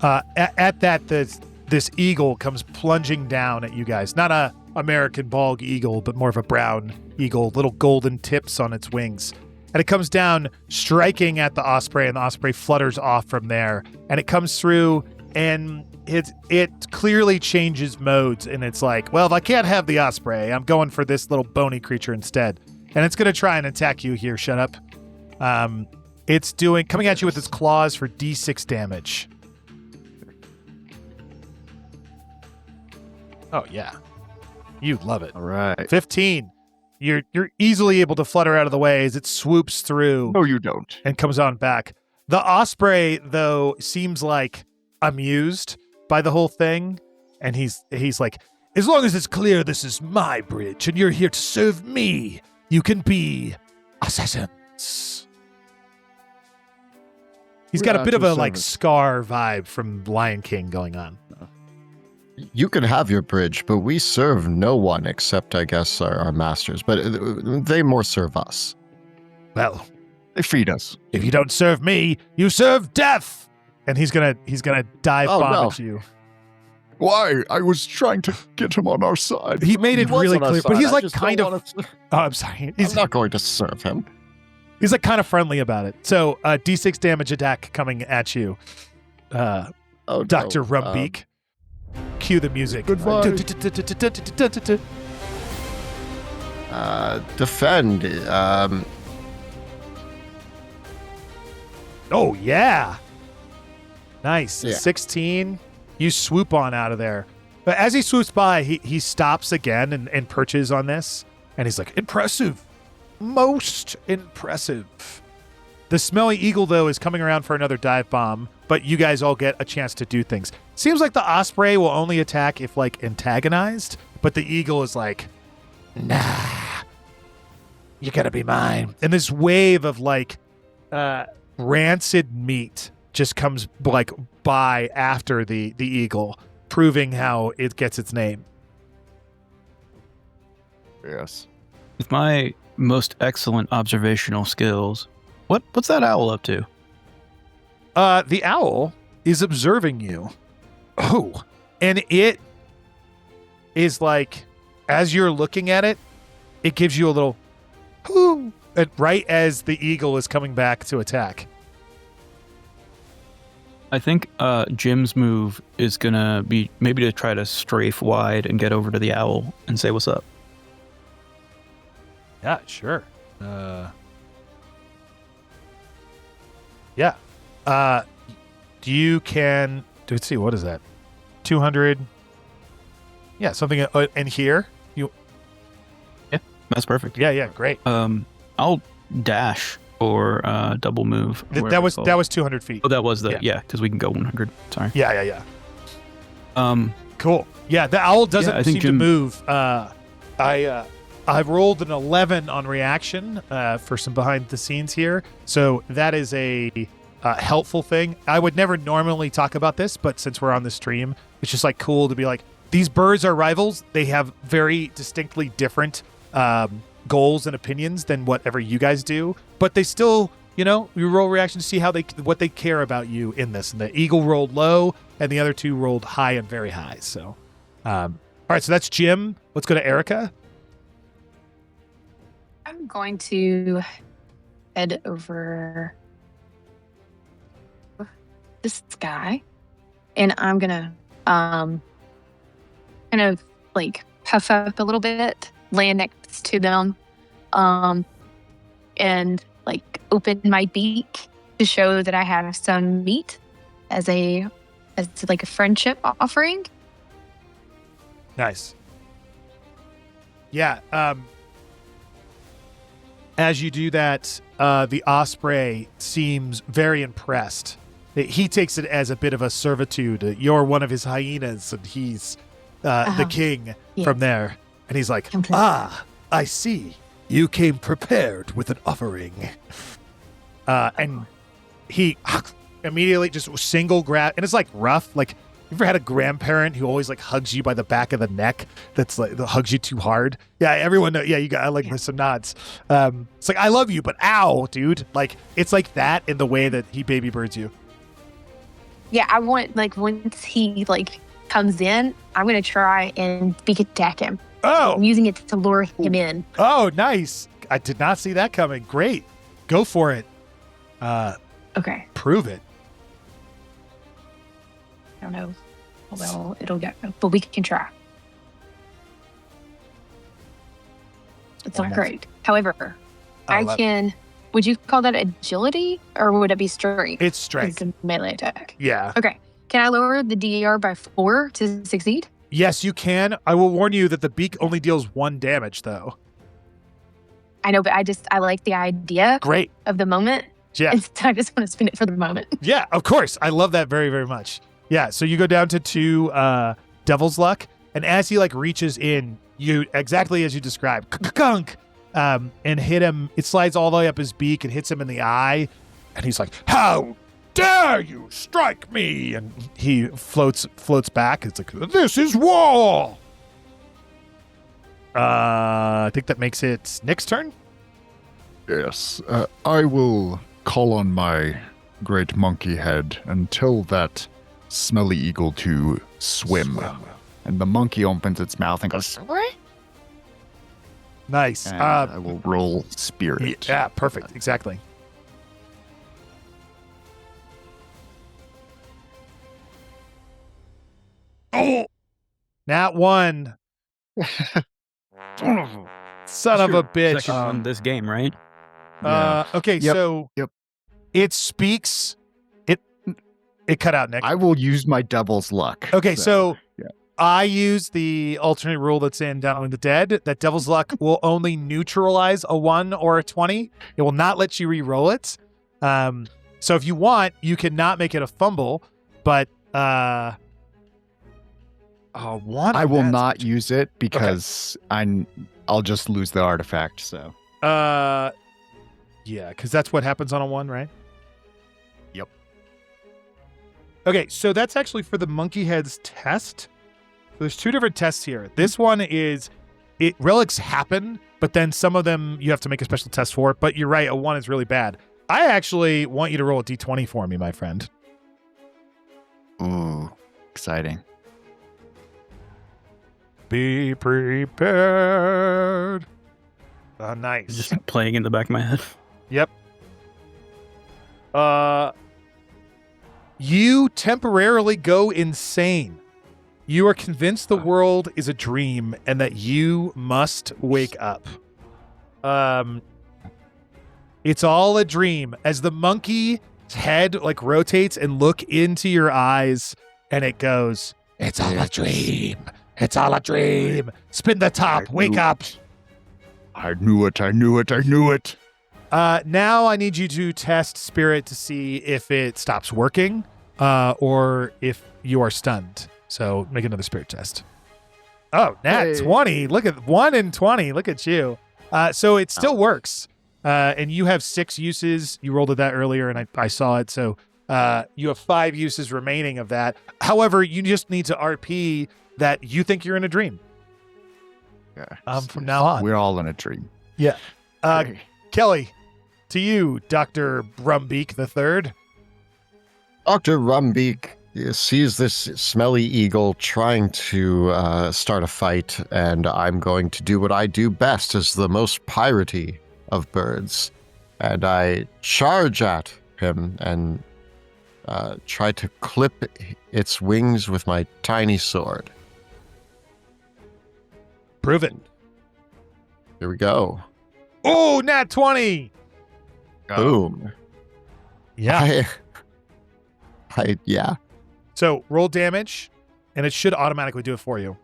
At that, this eagle comes plunging down at you guys. Not a American bald eagle, but more of a brown eagle, little golden tips on its wings. And it comes down, striking at the osprey, and the osprey flutters off from there. And it comes through, and it clearly changes modes. And it's like, well, if I can't have the osprey, I'm going for this little bony creature instead. And it's going to try and attack you here. Shut up. It's coming at you with its claws for D6 damage. Oh, yeah. You love it. All right. 15. You're easily able to flutter out of the way as it swoops through. No, you don't. And comes on back. The osprey, though, seems like amused by the whole thing. And he's like, as long as it's clear this is my bridge and you're here to serve me, you can be assassins. He's got a bit of a like Scar vibe from Lion King going on. You can have your bridge, but we serve no one except, I guess, our masters. But they more serve us. Well, they feed us. If you don't serve me, you serve death. And he's gonna dive bomb at you. Why? I was trying to get him on our side. He made it really clear, but he's like kind of. Oh, I'm sorry. I'm not going to serve him. He's like kind of friendly about it. So, D6 damage attack coming at you, Dr. Rumbeak. Cue the music. Goodbye. Defend. Oh, yeah. Nice. Yeah. 16. You swoop on out of there. But as he swoops by, he stops again and perches on this. And he's like, impressive. Most impressive. The smelly eagle, though, is coming around for another dive bomb, but you guys all get a chance to do things. Seems like the osprey will only attack if, like, antagonized, but the eagle is like, nah, you're gonna be mine. And this wave of, like, rancid meat just comes, like, by after the eagle, proving how it gets its name. Yes. With my most excellent observational skills, what's that owl up to? The owl is observing you. Oh, and it is like, as you're looking at it, it gives you a little, whoo, right as the eagle is coming back to attack. I think Jim's move is gonna be maybe to try to strafe wide and get over to the owl and say what's up. Yeah, sure. Yeah. You can. Let's see. What is that? 200. Yeah, something in here. That's perfect. Yeah. Great. I'll dash or double move. That was 200 feet. Oh, that was because we can go 100. Sorry. Yeah. Cool. Yeah, the owl doesn't seem to move. I rolled an 11 on reaction for some behind the scenes here, so that is a helpful thing. I would never normally talk about this, but since we're on the stream, it's just like cool to be like, these birds are rivals. They have very distinctly different goals and opinions than whatever you guys do, but they still, you roll reaction to see what they care about you in this. And the eagle rolled low, and the other two rolled high and very high. So, all right, so that's Jim. Let's go to Erica. I'm going to head over this guy, and I'm gonna kind of like puff up a little bit, land next to them, and like open my beak to show that I have some meat as like a friendship offering. Nice. Yeah. As you do that, the osprey seems very impressed. He takes it as a bit of a servitude. You're one of his hyenas, and he's the king from there. And he's like, I see. You came prepared with an offering. And he immediately just single grab, and it's like rough. Like, you ever had a grandparent who always like hugs you by the back of the neck? That's like hugs you too hard. Yeah, everyone knows. Yeah, you got like some nods. It's like, I love you, but ow, dude. Like, it's like that in the way that he baby birds you. Yeah, I want, like, once he like comes in, I'm gonna try and beak attack him. Oh, I'm using it to lure him in. Oh, nice. I did not see that coming. Great. Go for it. Okay. Prove it. I don't know how well it'll go, but we can try. It's not great. However, would you call that agility, or would it be strength? It's strength. It's a melee attack. Yeah. Okay. Can I lower the DER by 4 to succeed? Yes, you can. I will warn you that the beak only deals 1 damage, though. I know, but I like the idea Great. of the moment. Yeah. And so I just want to spin it for the moment. Yeah, of course. I love that very, very much. Yeah, so you go down to 2 Devil's Luck, and as he like reaches in, you exactly as you described, and hit him. It slides all the way up his beak and hits him in the eye, and he's like, "How dare you strike me!" And he floats back. It's like, "This is war." I think that makes it Nick's turn. Yes, I will call on my great monkey head and tell that smelly eagle to swim. And the monkey opens its mouth and goes, "What?" Nice. And I will roll spirit. Yeah, perfect. Exactly. Oh, nat 1. Son of a bitch. Second one this game, right? Okay, Yep. so it speaks. It cut out, Nick. I will use my devil's luck. Okay, so yeah. I use the alternate rule that's in Down with the Dead, that Devil's Luck will only neutralize a 1 or a 20. It will not let you re-roll it. So if you want, you can not make it a fumble, but one. I will not use it because I'll just lose the artifact. So yeah, because that's what happens on a 1, right? Yep. Okay, so that's actually for the monkey head's test. There's 2 different tests here. This one is, relics happen, but then some of them you have to make a special test for. But you're right, a 1 is really bad. I actually want you to roll a d20 for me, my friend. ooh, exciting. Be prepared. Nice. Just playing in the back of my head. Yep. You temporarily go insane. You are convinced the world is a dream and that you must wake up. It's all a dream. As the monkey head like rotates and look into your eyes, and it goes, "It's all a dream. It's all a dream. Spin the top. Wake up." I knew it. Now I need you to test spirit to see if it stops working, or if you are stunned. So make another spirit test. Oh, nat 20. Look at 1 in 20. Look at you. So it still works. And you have 6 uses. You rolled it that earlier, and I saw it. So you have 5 uses remaining of that. However, you just need to RP that you think you're in a dream. Yeah. From now on. We're all in a dream. Yeah. Hey. Kelly, to you, Dr. Brumbeak the Third. Dr. Rumbeak sees this smelly eagle trying to start a fight, and I'm going to do what I do best as the most piratey of birds. And I charge at him and try to clip its wings with my tiny sword. Prove it. Here we go. Oh, nat 20. Boom. Yeah. Yeah. So roll damage, and it should automatically do it for you.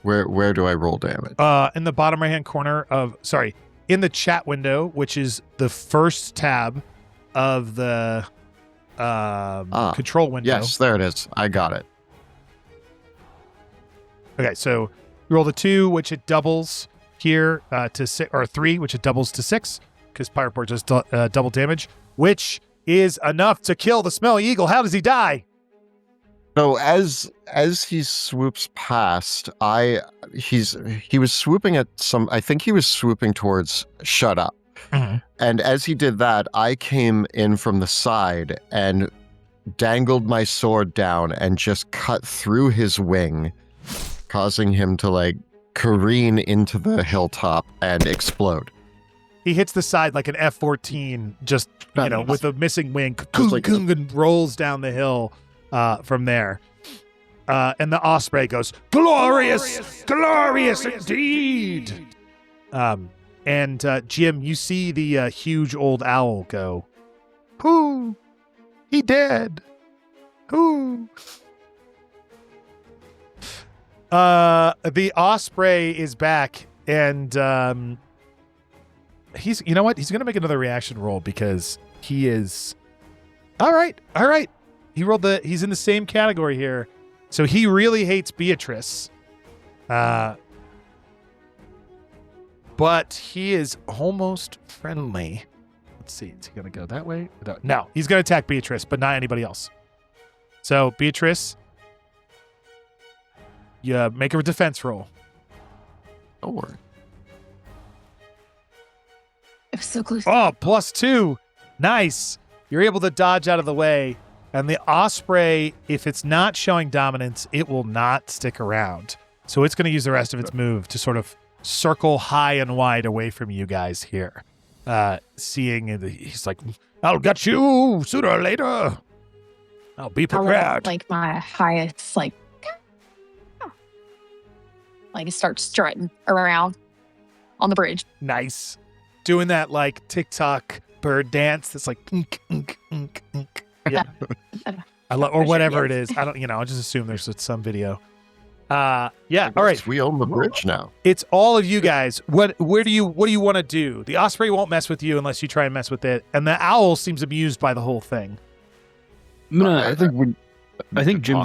Where do I roll damage? In the bottom right-hand corner in the chat window, which is the first tab of the control window. Yes, there it is. I got it. Okay, so you roll the 2, which it doubles here to 6, or 3, which it doubles to 6, because Pirate Borg does double damage, which is enough to kill the smelly eagle. How does he die? So as he swoops past, he was swooping at I think he was swooping towards Shut Up. Mm-hmm. And as he did that, I came in from the side and dangled my sword down and just cut through his wing, causing him to careen into the hilltop and explode. He hits the side like an F-14, just, with a missing wing, like- and rolls down the hill from there. And the osprey goes, glorious, glorious indeed. And Jim, you see the huge old owl go, whoo, he dead. Whoo. The osprey is back, and he's, you know what? He's going to make another reaction roll because he is, all right. He's in the same category here. So he really hates Beatrice. But he is almost friendly. Let's see. Is he going to go that way? No, he's going to attack Beatrice, but not anybody else. So Beatrice, you make a defense roll. Don't worry. It was so close. Oh, +2. Nice. You're able to dodge out of the way. And the osprey, if it's not showing dominance, it will not stick around. So it's going to use the rest of its move to sort of circle high and wide away from you guys here. Seeing he's like, I'll get you sooner or later. I'll be prepared. My highest, it starts strutting around on the bridge. Nice. Doing that TikTok bird dance that's ink, ink, ink, ink. Yeah. I love, or whatever it is. I don't, I'll just assume there's some video. Yeah. All right. We own the bridge now. It's all of you guys. What do you want to do? The osprey won't mess with you unless you try and mess with it. And the owl seems amused by the whole thing. I think Jim.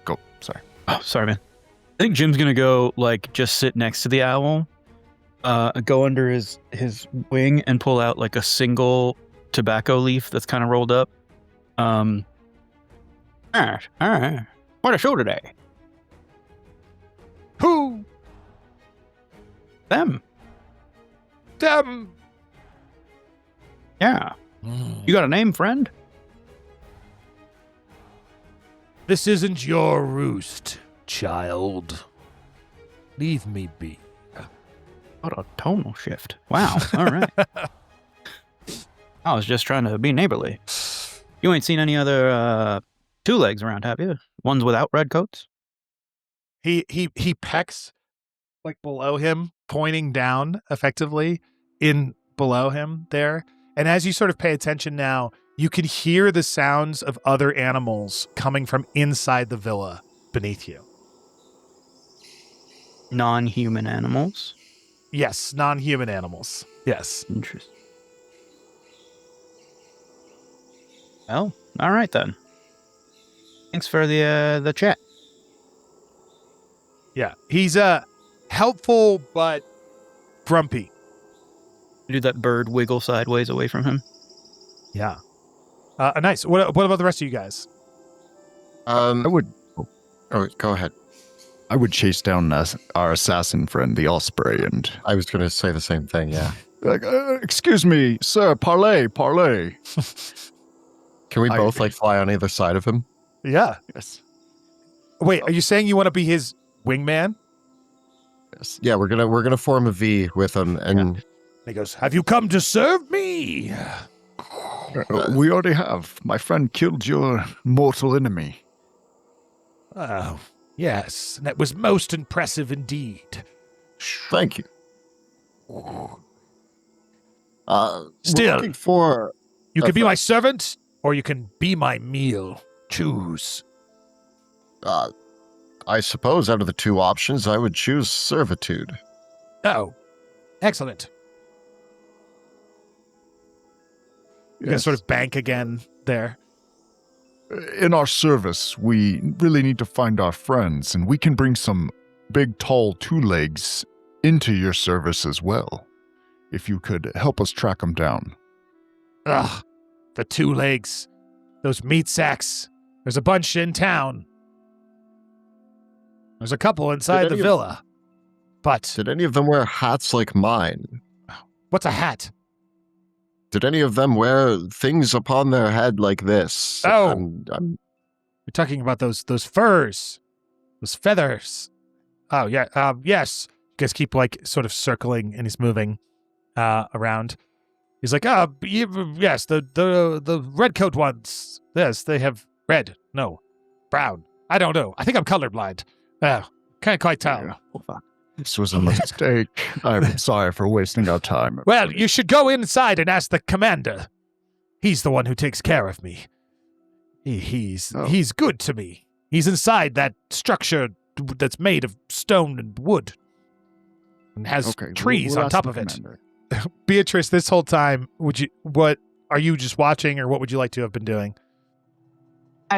Go. Sorry. Oh, sorry, man. I think Jim's gonna go just sit next to the owl, go under his wing and pull out a single tobacco leaf that's kind of rolled up. All right. What a show today. Who? Them. Yeah. You got a name, friend? This isn't your roost, child. Leave me be. What a tonal shift. Wow. All right. I was just trying to be neighborly. You ain't seen any other two legs around, have you? Ones without red coats? He pecks below him, pointing down effectively in below him there. And as you sort of pay attention now, you can hear the sounds of other animals coming from inside the villa beneath you. Non-human animals. Yes, non-human animals. Yes. Interesting. Well, all right then. Thanks for the chat. Yeah. He's helpful but grumpy. Do that bird wiggle sideways away from him. Yeah. Nice. What about the rest of you guys? I would. Oh, go ahead. I would chase down our assassin friend, the Osprey, and I was going to say the same thing. Yeah. like, excuse me, sir, parley. Can we both fly on either side of him? Yeah. Yes. Wait, are you saying you want to be his wingman? Yes. Yeah, we're gonna form a V with him, and He goes, "Have you come to serve me?" We already have. My friend killed your mortal enemy. Oh, yes. That was most impressive indeed. thank you. Still, we're looking for you can be my servant, or you can be my meal. Choose. I suppose out of the two options, I would choose servitude. Oh, excellent. You guys sort of bank again there. In our service, we really need to find our friends, and we can bring some big, tall two-legs into your service as well. If you could help us track them down. Ugh, the two legs. Those meat sacks. There's a bunch in town. There's a couple inside the villa. But Did any of them wear hats like mine? what's a hat? Did any of them wear things upon their head like this? Oh. I'm You're talking about those furs, those feathers. Oh yeah, yes. You guys keep sort of circling, and he's moving around. He's like, yes, the red coat ones. Yes, they have red. No, brown. I don't know. I think I'm colorblind. Can't quite tell. Yeah. This was a mistake. I'm sorry for wasting our time. Well, you should go inside and ask the commander. He's the one who takes care of me. He's good to me. He's inside that structure that's made of stone and wood, and has trees on top of it. Beatrice, this whole time, what are you just watching, or what would you like to have been doing?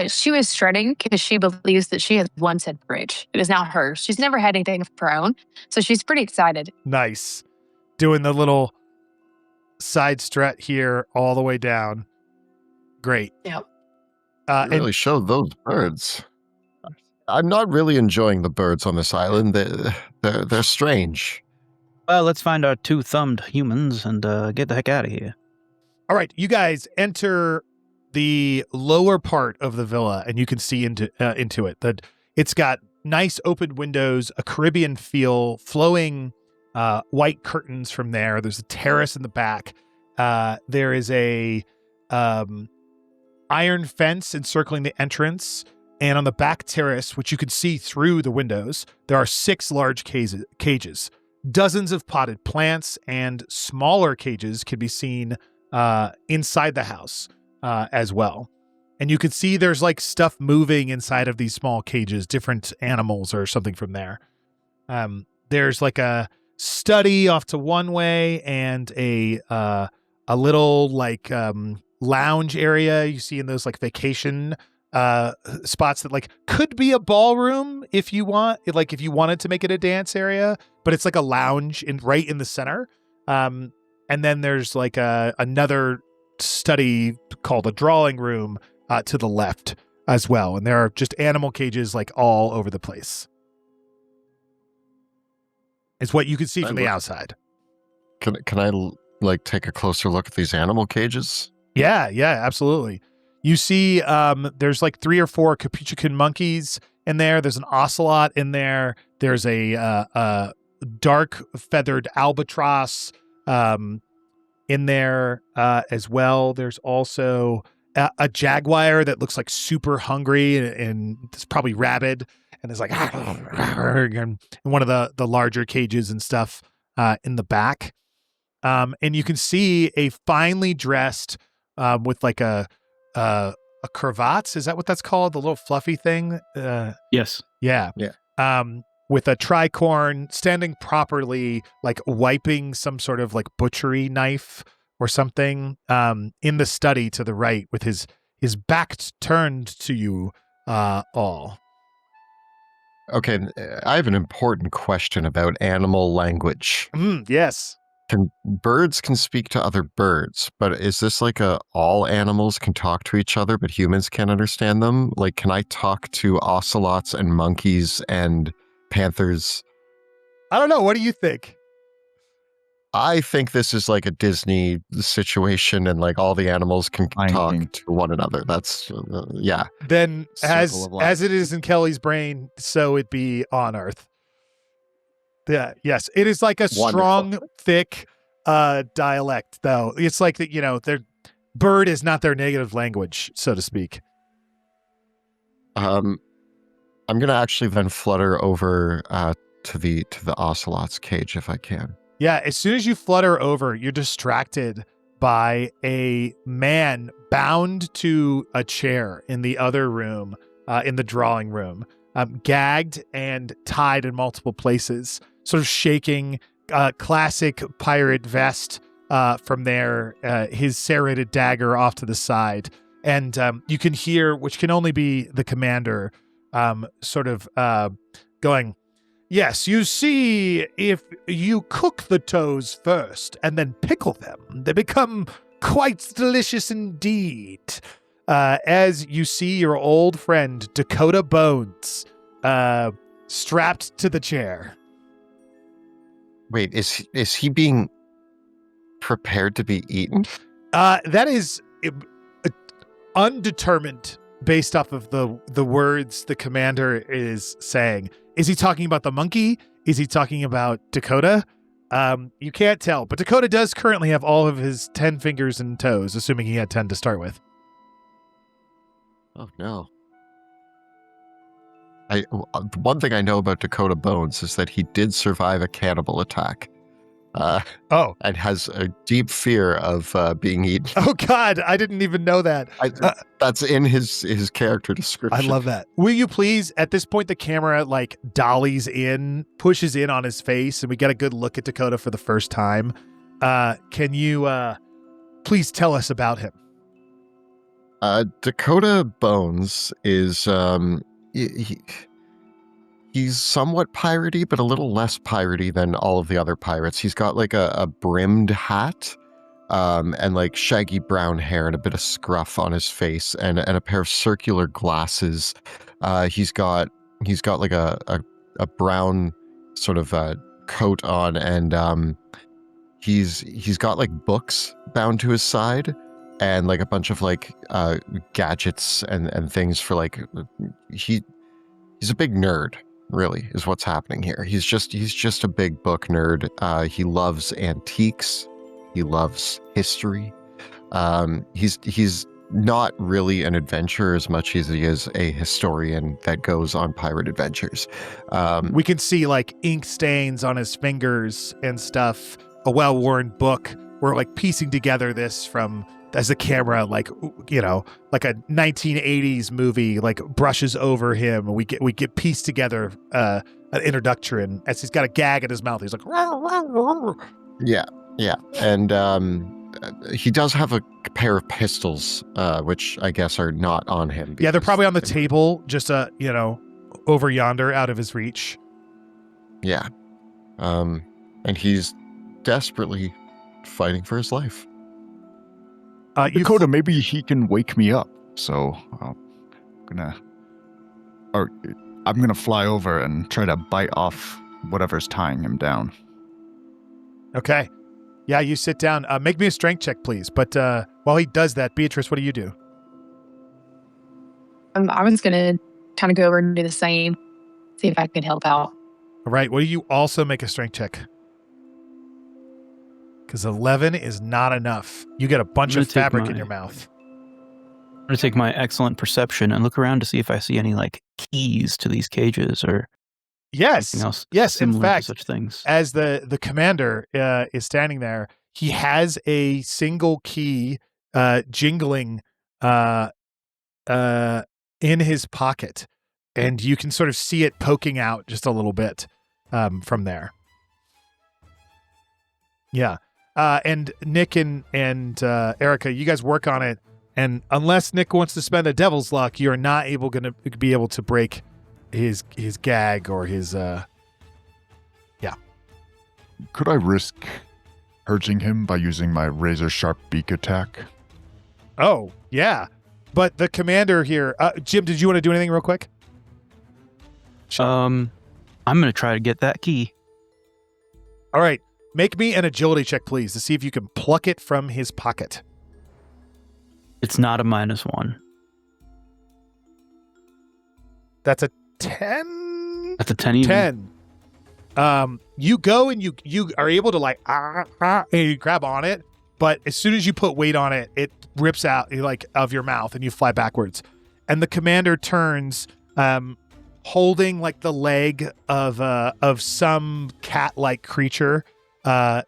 She was strutting because she believes that she has once had courage. It is now hers. She's never had anything of her own, so she's pretty excited. Nice. Doing the little side strut here all the way down. Great. Yep. really showed those birds. I'm not really enjoying the birds on this island. They're strange. Well, let's find our two-thumbed humans and get the heck out of here. All right, you guys enter the lower part of the villa, and you can see into it. That it's got nice open windows, a Caribbean feel, flowing white curtains from there. There's a terrace in the back. There is a iron fence encircling the entrance, and on the back terrace, which you can see through the windows, there are 6 large cages. Dozens of potted plants and smaller cages can be seen inside the house as well. And you can see there's stuff moving inside of these small cages, different animals or something from there. There's a study off to one way, and a little lounge area you see in those vacation spots that could be a ballroom if you want, if you wanted to make it a dance area, but it's a lounge right in the center. And then there's another study called a drawing room to the left as well, and there are just animal cages all over the place. It's what you can see from the outside. Can I take a closer look at these animal cages? Yeah, absolutely. You see there's 3 or 4 capuchin monkeys in there. There's an ocelot in there. There's a dark feathered albatross in there as well. There's also a jaguar that looks super hungry, and it's probably rabid, and is in one of the larger cages and stuff in the back. and you can see a finely dressed with like a cravat. Is that what that's called? The little fluffy thing? Yes. Yeah. With a tricorn standing properly, like wiping some sort of like butchery knife or something in the study to the right with his back turned to you all. Okay, I have an important question about animal language. Yes. Birds can speak to other birds, but is this like all animals can talk to each other, but humans can't understand them? Like, can I talk to ocelots and monkeys and panthers? I don't know. What do you think? I think this is like a Disney situation, and like all the animals can talk to one another. That's yeah. Then, Circle of life. as it is in Kelly's brain, so it be on Earth. Yeah. Yes, it is like a strong, thick dialect, though. It's like that. Their bird is not their native language, so to speak. I'm gonna actually then flutter over to the ocelot's cage if I can. Yeah, as soon as you flutter over, you're distracted by a man bound to a chair in the other room, in the drawing room, gagged and tied in multiple places, sort of shaking, classic pirate vest from there, his serrated dagger off to the side. And you can hear, which can only be the commander, sort of going, "Yes, you see, if you cook the toes first and then pickle them, they become quite delicious indeed." As you see your old friend Dakota Bones strapped to the chair. Wait, is he being prepared to be eaten? That is undetermined based off of the words the commander is saying. Is he talking about the monkey? Is he talking about Dakota? You can't tell, but Dakota does currently have all of his 10 fingers and toes, assuming he had 10 to start with. Oh no. One thing I know about Dakota Bones is that he did survive a cannibal attack. And has a deep fear of being eaten. Oh God, I didn't even know that. That's in his character description. I love that. Will you please, at this point, the camera like dollies in, pushes in on his face, and we get a good look at Dakota for the first time. Can you please tell us about him? Dakota Bones is he's somewhat piratey, but a little less piratey than all of the other pirates. He's got like a brimmed hat, and like shaggy brown hair and a bit of scruff on his face, and a pair of circular glasses. He's got like a brown sort of coat on, and he's got like books bound to his side, and like a bunch of like gadgets and things for like he's a big nerd. Really is what's happening here. He's just a big book nerd. He loves antiques. He loves history. He's not really an adventurer as much as he is a historian that goes on pirate adventures. We can see like ink stains on his fingers and stuff. A well-worn book. We're like piecing together this from as the camera, like like a 1980s movie, like brushes over him. We get pieced together an introduction as he's got a gag in his mouth. He's like, yeah, and he does have a pair of pistols, which I guess are not on him. Yeah, they're probably on the table, just over yonder, out of his reach. Yeah, and he's desperately fighting for his life. Dakota, maybe he can wake me up. So I'm gonna fly over and try to bite off whatever's tying him down. Okay. Yeah, you sit down. Make me a strength check, please. But while he does that, Beatrice, what do you do? I was gonna kind of go over and do the same, see if I could help out. All right. Will you also make a strength check? Because 11 is not enough. You get a bunch of fabric in your mouth. I'm going to take my excellent perception and look around to see if I see any like keys to these cages or anything else Yes. In similar fact, to such things. as the commander is standing there, he has a single key jingling in his pocket, and you can sort of see it poking out just a little bit from there. Yeah. And Nick and Erica, you guys work on it, and unless Nick wants to spend a devil's luck, you're not going to be able to break his gag or his Could I risk hurting him by using my razor sharp beak attack? Oh, yeah. But the commander here, Jim, did you want to do anything real quick? I'm going to try to get that key. All right. Make me an agility check, please, to see if you can pluck it from his pocket. It's not a -1. That's a 10? That's a 10 even? 10. You go and you are able to like, and you grab on it, but as soon as you put weight on it, it rips out like of your mouth and you fly backwards. And the commander turns, holding like the leg of some cat-like creature,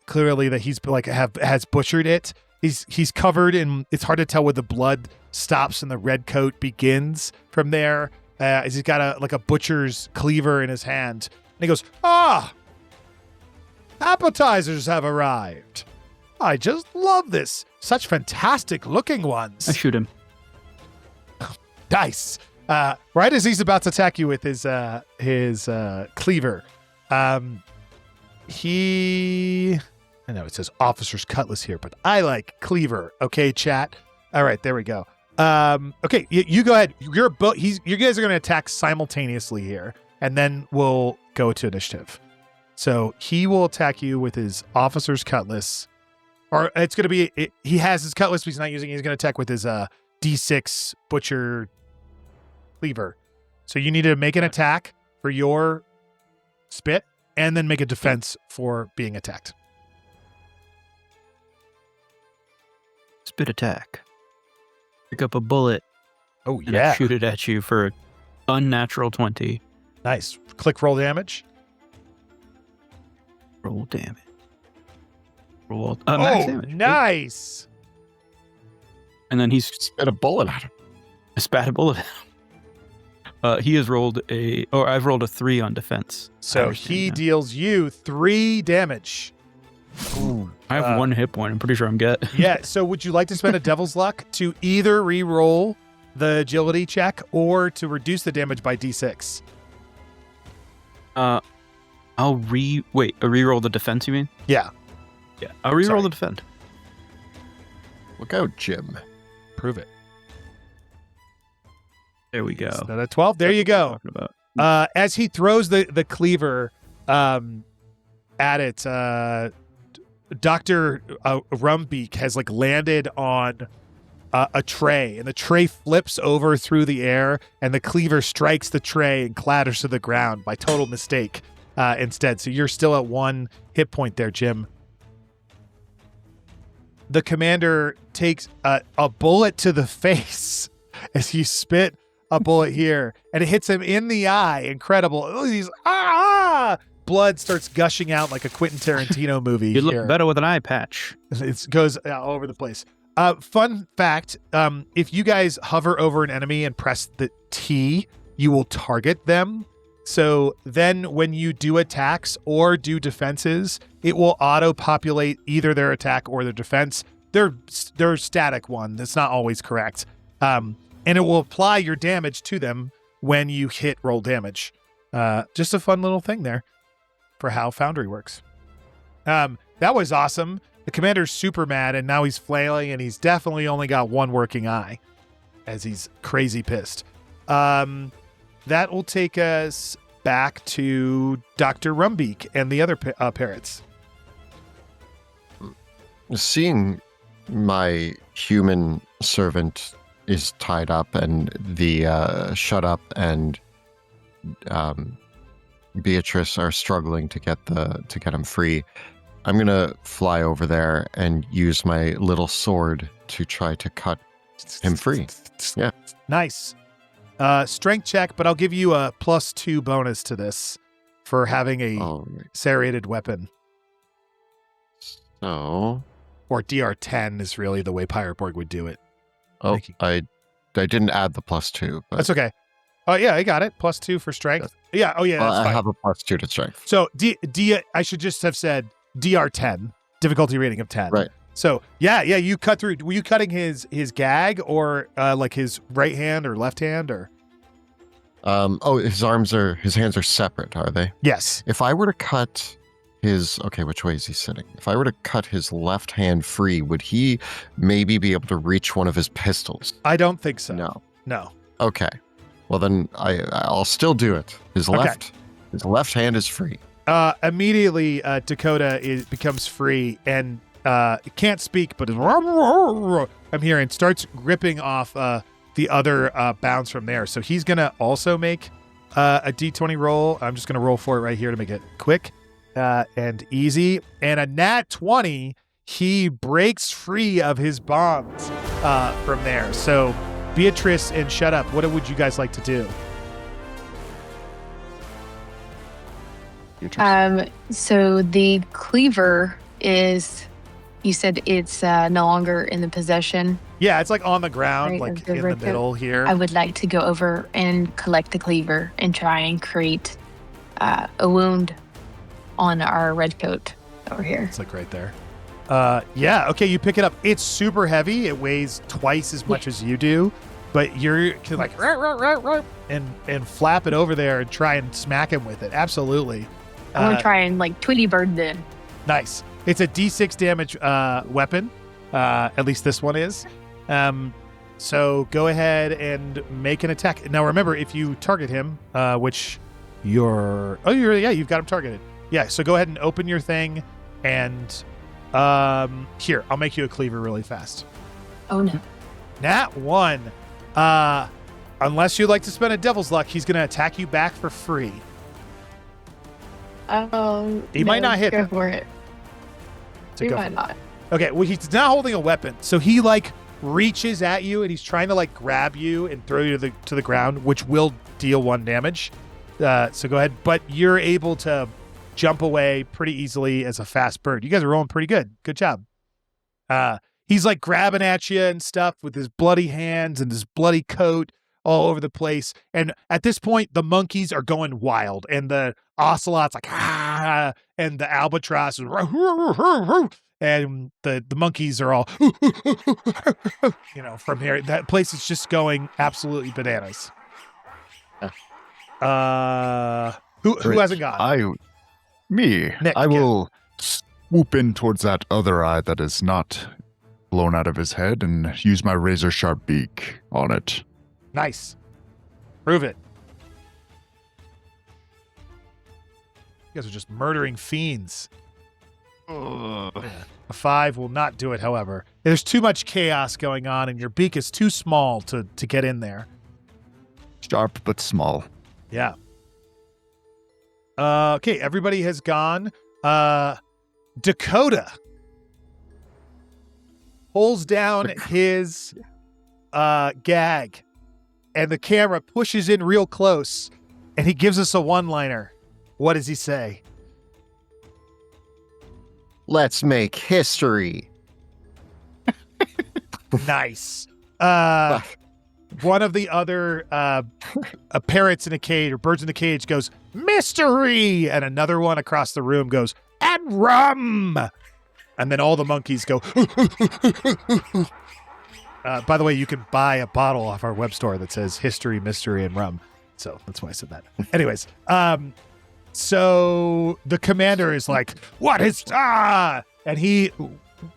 clearly that he's like has butchered it. He's covered in, it's hard to tell where the blood stops and the red coat begins from there. He's got a butcher's cleaver in his hand. And he goes, appetizers have arrived. I just love this. Such fantastic looking ones. I shoot him. Nice. Right as he's about to attack you with his cleaver, I know it says officer's cutlass here, but I like cleaver. Okay, chat. All right, there we go. Okay, you go ahead. You guys are going to attack simultaneously here, and then we'll go to initiative. So he will attack you with his officer's cutlass, or it's going to be, he has his cutlass, but he's not using it. He's going to attack with his D6 butcher cleaver. So you need to make an attack for your spit, and then make a defense for being attacked. Spit attack. Pick up a bullet. Oh, And I shoot it at you for an unnatural 20. Nice. Click roll damage. Roll damage. Roll max damage. Nice. And then he's Spit a bullet at him. spat a bullet at him. He has rolled I've rolled a 3 on defense. So he deals you 3 damage. Ooh. I have 1 hit point. I'm pretty sure I'm good. Yeah. So would you like to spend a devil's luck to either re-roll the agility check or to reduce the damage by D6? I'll re-roll the defense, you mean? Yeah. Yeah. I'll re-roll Sorry. the defense. Look out, Jim. Prove it. There we go. Is that a 12? There you go. Talking about. As he throws the cleaver at it, Dr. Rumbeak has like landed on a tray, and the tray flips over through the air, and the cleaver strikes the tray and clatters to the ground by total mistake instead. So you're still at 1 hit point there, Jim. The commander takes a bullet to the face as you spit a bullet here, and it hits him in the eye. Incredible. Oh, he's blood starts gushing out like a Quentin Tarantino movie. You look here. better with an eye patch. It goes all over the place. Fun fact, if you guys hover over an enemy and press the T, you will target them. So then when you do attacks or do defenses, it will auto-populate either their attack or their defense. They're static one. That's not always correct. And it will apply your damage to them when you hit roll damage. Just a fun little thing there for how Foundry works. That was awesome. The commander's super mad, and now he's flailing, and he's definitely only got 1 working eye as he's crazy pissed. That will take us back to Dr. Rumbeak and the other parrots. Seeing my human servant is tied up, and the Shut Up and Beatrice are struggling to get him free, I'm gonna fly over there and use my little sword to try to cut him free. Yeah. Nice. Strength check, but I'll give you a +2 bonus to this for having a All right. serrated weapon. So or DR10 is really the way Pirate Borg would do it. Oh, Thank you. I didn't add the +2, but That's okay. Oh yeah, I got it. +2 for strength. Yeah. Oh yeah, that's I fine. have a +2 to strength. So I should just have said DR10, difficulty rating of 10. Right. So yeah, you cut through. Were you cutting his gag or like his right hand or left hand or? His hands are separate, are they? Yes. If I were to cut which way is he sitting? If I were to cut his left hand free, would he maybe be able to reach one of his pistols? I don't think so. No. Okay. Well, then I'll still do it. His left hand is free. Immediately, Dakota becomes free and can't speak, but is I'm hearing starts ripping off the other bounds from there. So he's gonna also make a D20 roll. I'm just gonna roll for it right here to make it quick and easy. And a nat 20, he breaks free of his bonds from there. So Beatrice and Shut Up, what would you guys like to do? So the cleaver is, you said it's no longer in the possession. Yeah, it's like on the ground, Right, like of the in the redcoat. middle here. I would like to go over and collect the cleaver and try and create a wound on our redcoat over here. It's like right there. Yeah, okay, you pick it up. It's super heavy. It weighs twice as much as you do, but you're like and flap it over there and try and smack him with it. Absolutely. I want to try and like Tweety Bird then. Nice. It's a D6 damage weapon. At least this one is. So go ahead and make an attack. Now remember, if you target him, which you've got him targeted. Yeah, so go ahead and open your thing and here, I'll make you a cleaver really fast. Oh no. Nat 1. Unless you'd like to spend a devil's luck, he's going to attack you back for free. He might not hit. Go for it. So He go might for it. not. Okay, well, he's not holding a weapon, so he like reaches at you and he's trying to like grab you and throw you to the ground, which will deal 1 damage. So go ahead, but you're able to jump away pretty easily as a fast bird. You guys are rolling pretty good. Good job. He's like grabbing at you and stuff with his bloody hands and his bloody coat all over the place. And at this point, the monkeys are going wild, and the ocelot's like and the albatross is and the monkeys are all from here. That place is just going absolutely bananas. Who hasn't gone? Me. Nick, I will swoop in towards that other eye that is not blown out of his head and use my razor sharp beak on it. Nice. Prove it. You guys are just murdering fiends. A 5 will not do it, however. There's too much chaos going on, and your beak is too small to get in there. Sharp but small. Yeah. Okay, everybody has gone. Dakota pulls down his gag, and the camera pushes in real close, and he gives us a one-liner. What does he say? Let's make history. Nice. One of the other parrots in a cage or birds in the cage goes, mystery! And another one across the room goes, and rum! And then all the monkeys go, by the way, you can buy a bottle off our web store that says history, mystery, and rum. So that's why I said that. Anyways, so the commander is like, what is, and he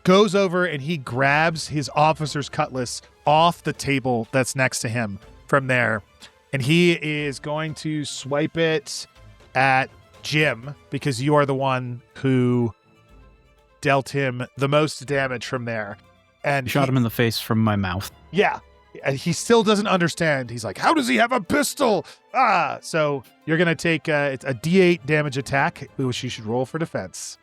goes over and he grabs his officer's cutlass off the table that's next to him from there. And he is going to swipe it at Jim because you are the one who dealt him the most damage from there. And Shot him in the face from my mouth. Yeah. And he still doesn't understand. He's like, how does he have a pistol? So you're going to take it's a D8 damage attack, which you should roll for defense.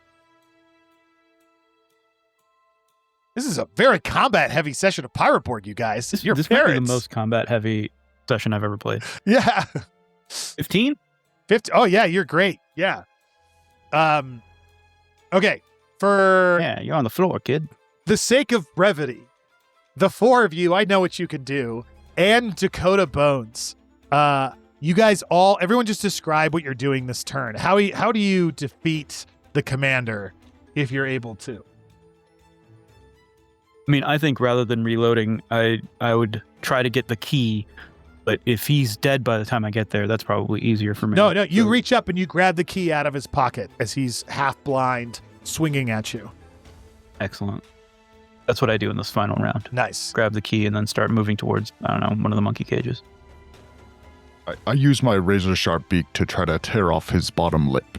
This is a very combat-heavy session of Pirate Borg, you guys. This You're might be the parrots. most combat-heavy session I've ever played. Yeah. 15? 50. Oh, yeah, you're great. Yeah. Okay. For Yeah, you're on the floor, kid. the sake of brevity, the four of you, I know what you can do, and Dakota Bones. You guys everyone just describe what you're doing this turn. How do you defeat the commander if you're able to? I mean, I think rather than reloading, I would try to get the key. But if he's dead by the time I get there, that's probably easier for me. No, you reach up and you grab the key out of his pocket as he's half blind, swinging at you. Excellent. That's what I do in this final round. Nice. Grab the key and then start moving towards, I don't know, one of the monkey cages. I use my razor sharp beak to try to tear off his bottom lip.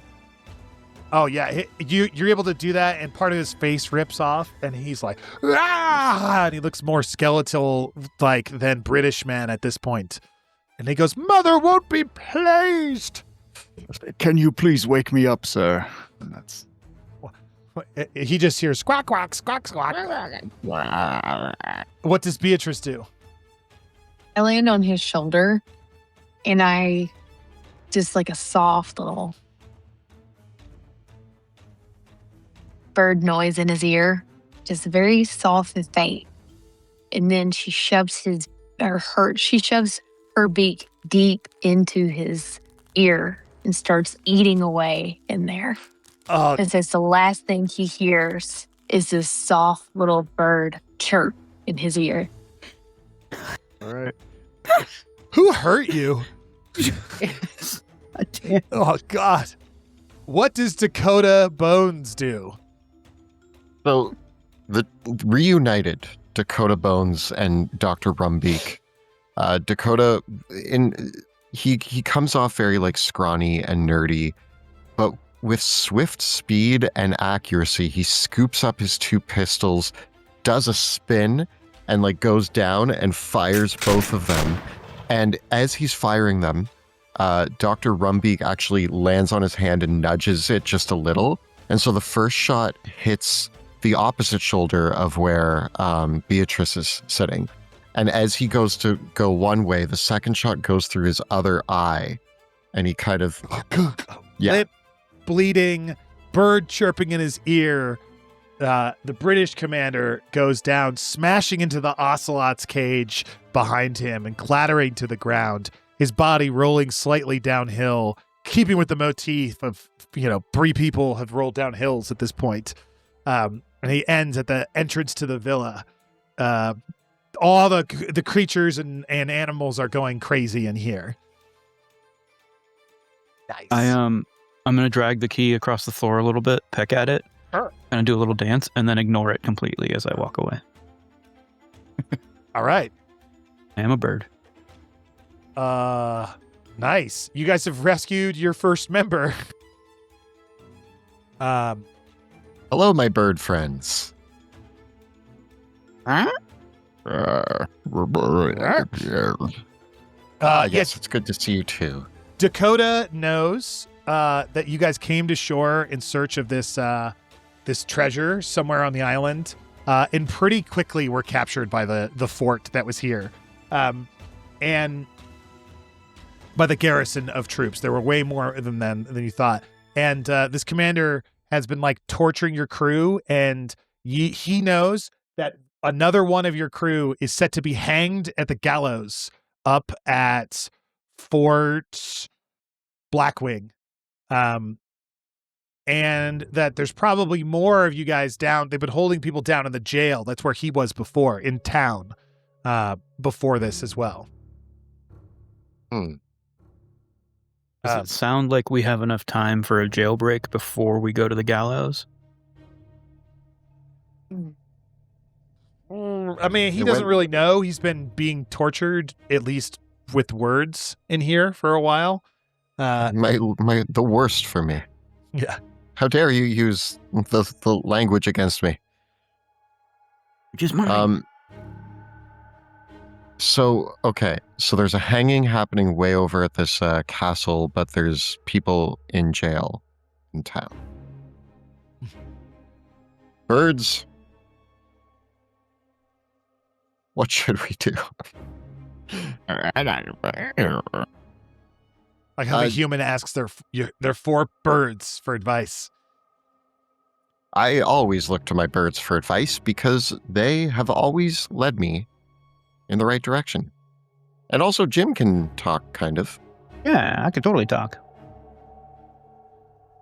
Oh, yeah. You're able to do that, and part of his face rips off, and he's like, ah! And he looks more skeletal than British man at this point. And he goes, Mother won't be pleased. Can you please wake me up, sir? And that's... He just hears squawk, quack, squawk, squawk. What does Beatrice do? I land on his shoulder and I just like a soft little bird noise in his ear, just very soft and faint. And then she shoves her beak deep into his ear and starts eating away in there. And says the last thing he hears is this soft little bird chirp in his ear. All right. Who hurt you? Oh, God. What does Dakota Bones do? So, the reunited Dakota Bones and Dr. Rumbeak, Dakota, he comes off very scrawny and nerdy, but with swift speed and accuracy, he scoops up his two pistols, does a spin, and goes down and fires both of them. And as he's firing them, Dr. Rumbeak actually lands on his hand and nudges it just a little. And so the first shot hits the opposite shoulder of where Beatrice is sitting. And as he goes to go one way, the second shot goes through his other eye. And he kind of... yeah. Lip bleeding, bird chirping in his ear. The British commander goes down, smashing into the ocelot's cage behind him and clattering to the ground, his body rolling slightly downhill, keeping with the motif of, 3 people have rolled down hills at this point. And he ends at the entrance to the villa. All the creatures and animals are going crazy in here. Nice. I'm going to drag the key across the floor a little bit, peck at it, and do a little dance, and then ignore it completely as I walk away. All right. I am a bird. Nice. You guys have rescued your first member. Hello, my bird friends. Yes, Yes, it's good to see you too. Dakota knows that you guys came to shore in search of this treasure somewhere on the island, and pretty quickly were captured by the fort that was here, and by the garrison of troops. There were way more than you thought, and this commander has been torturing your crew, and he knows that another one of your crew is set to be hanged at the gallows up at Fort Blackwing. And that there's probably more of you guys down. They've been holding people down in the jail. That's where he was before, in town, before this as well. Hmm. Does it sound like we have enough time for a jailbreak before we go to the gallows? I mean, he doesn't really know. He's been being tortured, at least with words, in here for a while. The worst for me. Yeah. How dare you use the language against me? Just mine. So there's a hanging happening way over at this castle, but there's people in jail in town. Birds, what should we do? Like how the human asks their 4 birds for advice. I always look to my birds for advice because they have always led me in the right direction. And also, Jim can talk, kind of. Yeah, I could totally talk.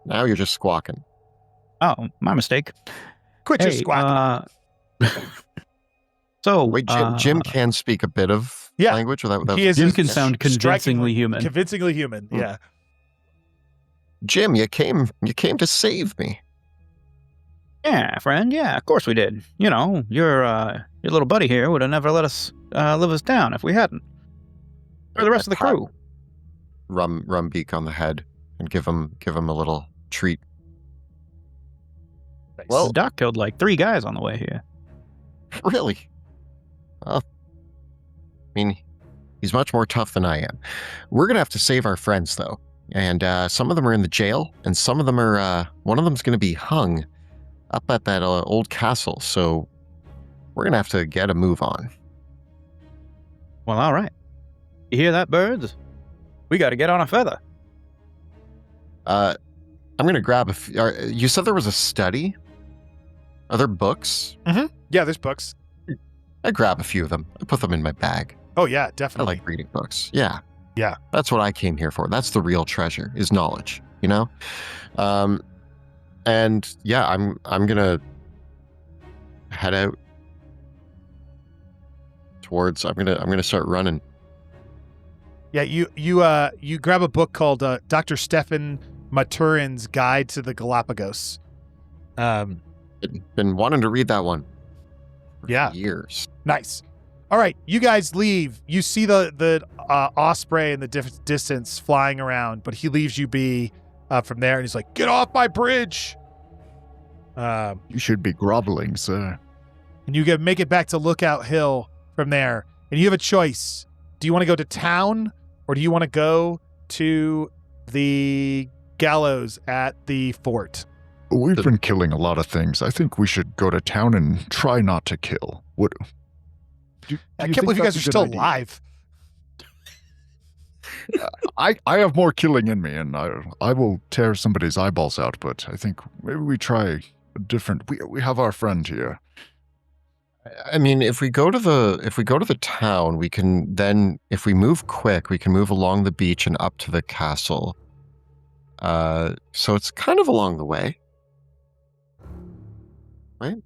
Now you're just squawking. Oh, my mistake. Quit your squawking. So, Wait, Jim can speak a bit of Yeah. language without He is Jim can sound convincingly strikingly human. Convincingly human, yeah. Jim, you came to save me. Yeah, friend. Yeah, of course we did. You know, your little buddy here would have never let us live us down if we hadn't. Or the rest of the pat crew. Rumbeak on the head and give him a little treat. Nice. Well- The doc killed like 3 guys on the way here. Really? Well, I mean, he's much more tough than I am. We're gonna have to save our friends, though, and some of them are in the jail, and some of them are. One of them's gonna be hung up at that old castle. So we're gonna have to get a move on. Well, all right. You hear that, birds? We got to get on a feather. I'm gonna grab you said there was a study. Are there books? Yeah, there's books. I grab a few of them. I put them in my bag. Oh, yeah, I definitely. like reading books. Yeah. Yeah. That's what I came here for. That's the real treasure, is knowledge, you know? And yeah, I'm gonna head out towards I'm gonna start running. Yeah, you grab a book called Dr. Stefan Maturin's Guide to the Galapagos. Been wanting to read that one for Yeah. years. Nice. All right, you guys leave. You see the osprey in the distance flying around, but he leaves you be from there, and he's like, "Get off my bridge!" You should be groveling, sir. And you make it back to Lookout Hill from there, and you have a choice. Do you want to go to town, or do you want to go to the gallows at the fort? We've been killing a lot of things. I think we should go to town and try not to kill. What? I can't believe you guys are still alive. I have more killing in me, and I will tear somebody's eyeballs out. But I think maybe we try a different. We have our friend here. I mean, if we go to the town, we can then, if we move quick, we can move along the beach and up to the castle. So it's kind of along the way, right?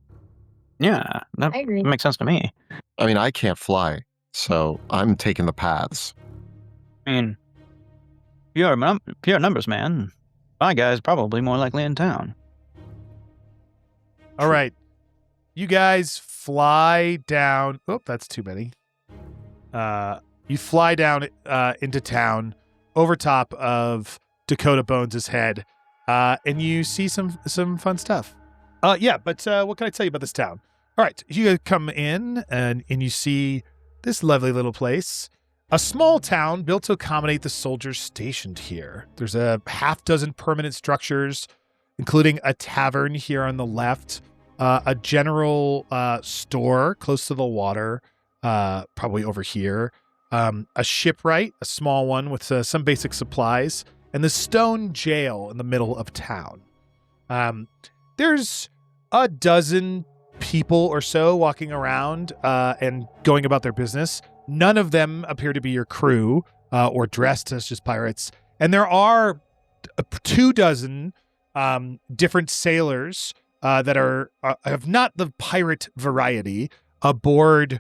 Yeah, that I agree. makes sense to me. I mean, I can't fly, so I'm taking the paths. I mean, pure numbers, man. My guy's probably more likely in town. All right. You guys fly down. Oh, that's too many. You fly down into town over top of Dakota Bones' head, and you see some fun stuff. Yeah, but what can I tell you about this town? All right, you guys come in, and you see this lovely little place. A small town built to accommodate the soldiers stationed here. There's a half dozen permanent structures, including a tavern here on the left, a general store close to the water, probably over here, a shipwright, a small one with some basic supplies, and the stone jail in the middle of town. There's a dozen people or so walking around and going about their business. None of them appear to be your crew or dressed as just pirates. And there are 24 different sailors that are of not the pirate variety aboard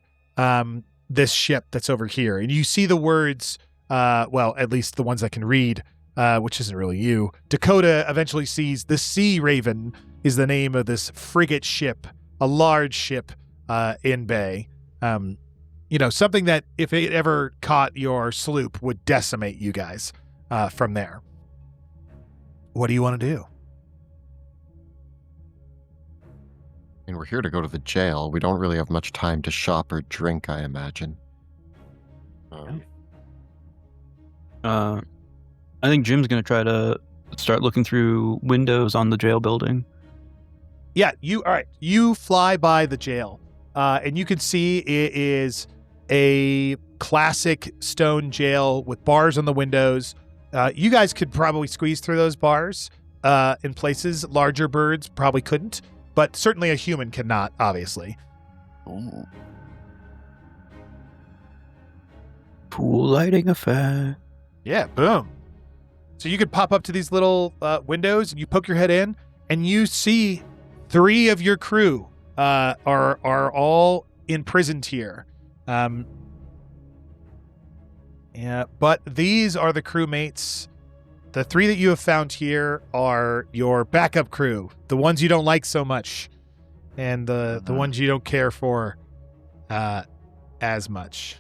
this ship that's over here. And you see the words, well, at least the ones I can read, which isn't really you. Dakota eventually sees the Sea Raven is the name of this frigate ship, a large ship in bay. Something that if it ever caught your sloop would decimate you guys from there. What do you want to do? And we're here to go to the jail. We don't really have much time to shop or drink, I imagine. I think Jim's going to try to start looking through windows on the jail building. Yeah, you fly by the jail, and you can see it is a classic stone jail with bars on the windows. You guys could probably squeeze through those bars, in places. Larger birds probably couldn't, but certainly a human cannot, obviously. Ooh. Pool lighting effect. Yeah, boom. So you could pop up to these little windows, and you poke your head in, and you see 3 of your crew are all imprisoned here. Yeah, but these are the crewmates. The 3 that you have found here are your backup crew, the ones you don't like so much, and the ones you don't care for as much.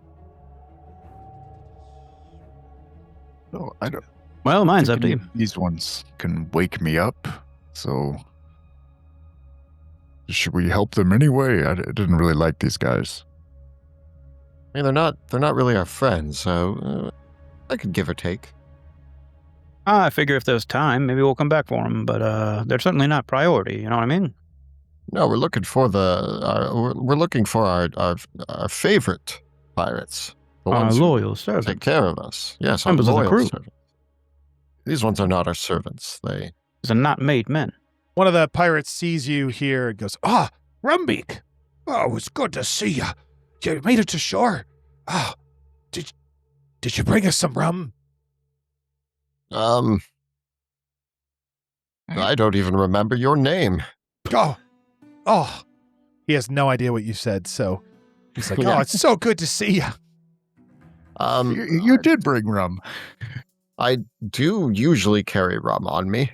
No, I don't. Well, mine's up to you. These ones can wake me up, so should we help them anyway? I didn't really like these guys. I mean, they're not really our friends, so I could give or take. I figure if there's time, maybe we'll come back for them, but they're certainly not priority, you know what I mean? No, we're looking for we're looking for our favorite pirates. The Our ones who loyal take servants. care of us. Yes, our Members of the loyal crew. servants. These ones are not our servants. They These are not made men. One of the pirates sees you here and goes, Rumbeak. Oh, it's good to see you. You made it to shore. Oh, did you bring us some rum? I don't even remember your name. Oh. He has no idea what you said, so he's like, Yeah. oh, it's so good to see you. You did bring rum. I do usually carry rum on me.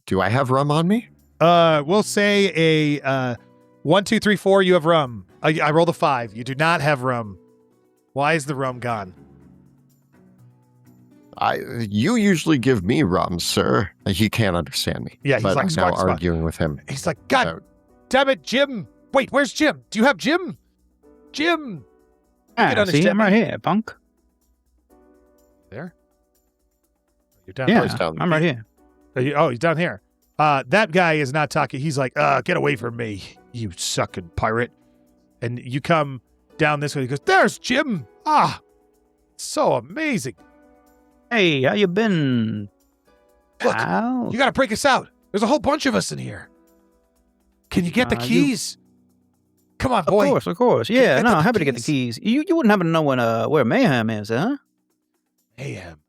Do I have rum on me? We'll say a 1, 2, 3, 4. You have rum. I rolled a 5. You do not have rum. Why is the rum gone? You usually give me rum, sir. He can't understand me. Yeah, he's but like, I'm "Squawk, now squawk." arguing with him. He's like, God damn it, Jim. Wait, where's Jim? Do you have Jim? Jim. can See, understand I'm right me. here, punk. There? You're down Yeah, He's down. I'm right here. he's down here. That guy is not talking. He's like, get away from me, you sucking pirate. And you come down this way. He goes, there's Jim. So amazing. Hey, how you been, Look, pal? you got to break us out. There's a whole bunch of us in here. Can you get the You- keys? Come on, boy. Of course. Yeah, Get no, the happy to get the keys. You wouldn't happen to know where Mayhem is, huh? Mayhem.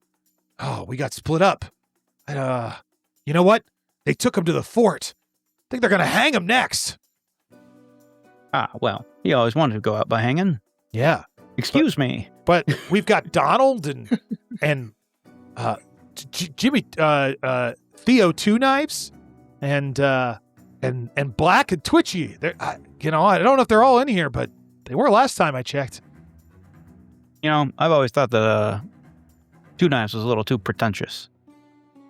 Oh, we got split up. And, you know what? They took him to the fort. I think they're going to hang him next. Well, he always wanted to go out by hanging. Yeah. Excuse me. But we've got Donald and Jimmy Theo Two Knives and Black and Twitchy. I don't know if they're all in here, but they were last time I checked. You know, I've always thought that Two Knives was a little too pretentious.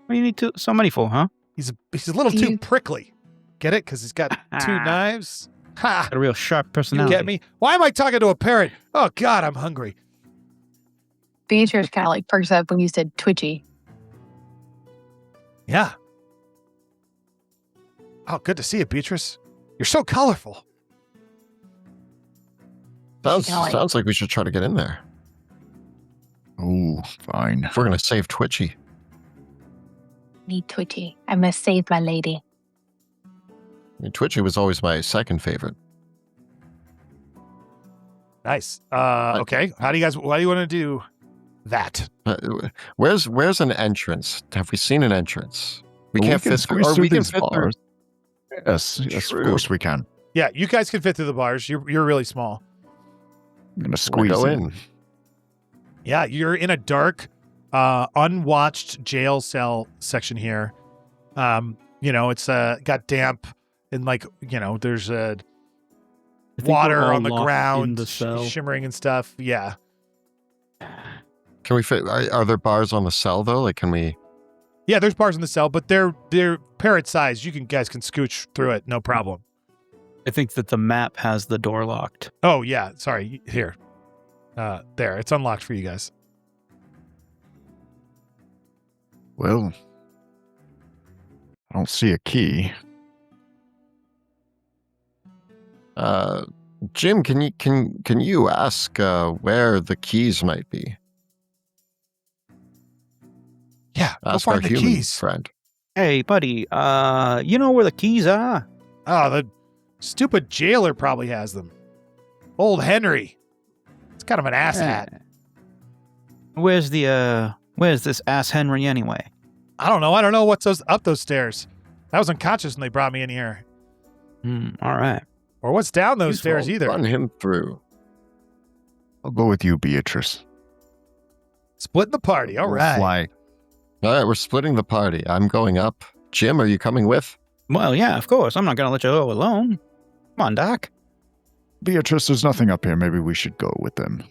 What do you need so many for, huh? He's a little too prickly. Get it? Because he's got 2 knives. Ha! Got a real sharp You personality. get me? Why am I talking to a parrot? Oh God, I'm hungry. Beatrice kind of like perks up when you said twitchy. Yeah. Oh, good to see you, Beatrice. You're so colorful. Sounds like we should try to get in there. Oh, fine. If we're going to save Twitchy. Need twitchy. I must save my lady. I mean, Twitchy was always my second favorite. Nice. Okay. Why do you want to do that? Where's an entrance? Have we seen an entrance? We Well, can't fit through. Or we can fit through. bars. Yes, of True. course we can. Yeah, you guys can fit through the bars. You're really small. I'm gonna We'll squeeze go in. in. Yeah, you're in a dark, unwatched jail cell section here. It's got damp and there's water on the ground, in the cell. shimmering and stuff. Yeah. Can we fit? Are there bars on the cell though? Like, can we? Yeah, there's bars in the cell, but they're parrot sized. You guys can scooch through it, no problem. I think that the map has the door locked. Oh yeah, sorry. Here, there, it's unlocked for you guys. Well, I don't see a key. Jim, can you ask where the keys might be? Yeah, go Ask our find the human keys. friend. Hey, buddy, you know where the keys are? Oh, the stupid jailer probably has them. Old Henry. It's kind of an asshat. Where's this ass Henry anyway? I don't know what's up those stairs. I was unconscious when they brought me in here. All right. Or what's down those You stairs won't either. Run him through. I'll go with you, Beatrice. Splitting the party. All We'll right. Fly. All right, we're splitting the party. I'm going up. Jim, are you coming with? Well, yeah, of course. I'm not going to let you go alone. Come on, Doc. Beatrice, there's nothing up here. Maybe we should go with them.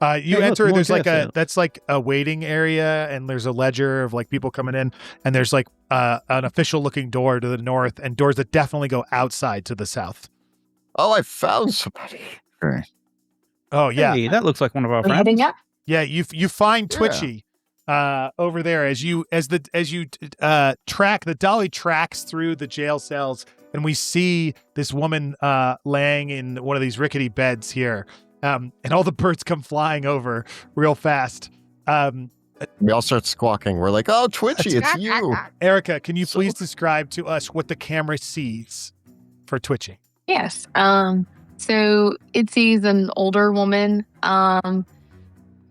You Hey, look, enter, more there's like gas, that's like a waiting area, and there's a ledger of like people coming in, and there's like an official looking door to the north, and doors that definitely go outside to the south. Oh, I found somebody. Okay. Oh yeah. Hey, that looks like one of our We're friends. heading up. Yeah, you find Yeah. Twitchy over there as you track the dolly tracks through the jail cells, and we see this woman laying in one of these rickety beds here, and all the birds come flying over real fast. We all start squawking. We're like, oh, Twitchy, it's you. Erica, can you please describe to us what the camera sees for Twitchy? Yes. So it sees an older woman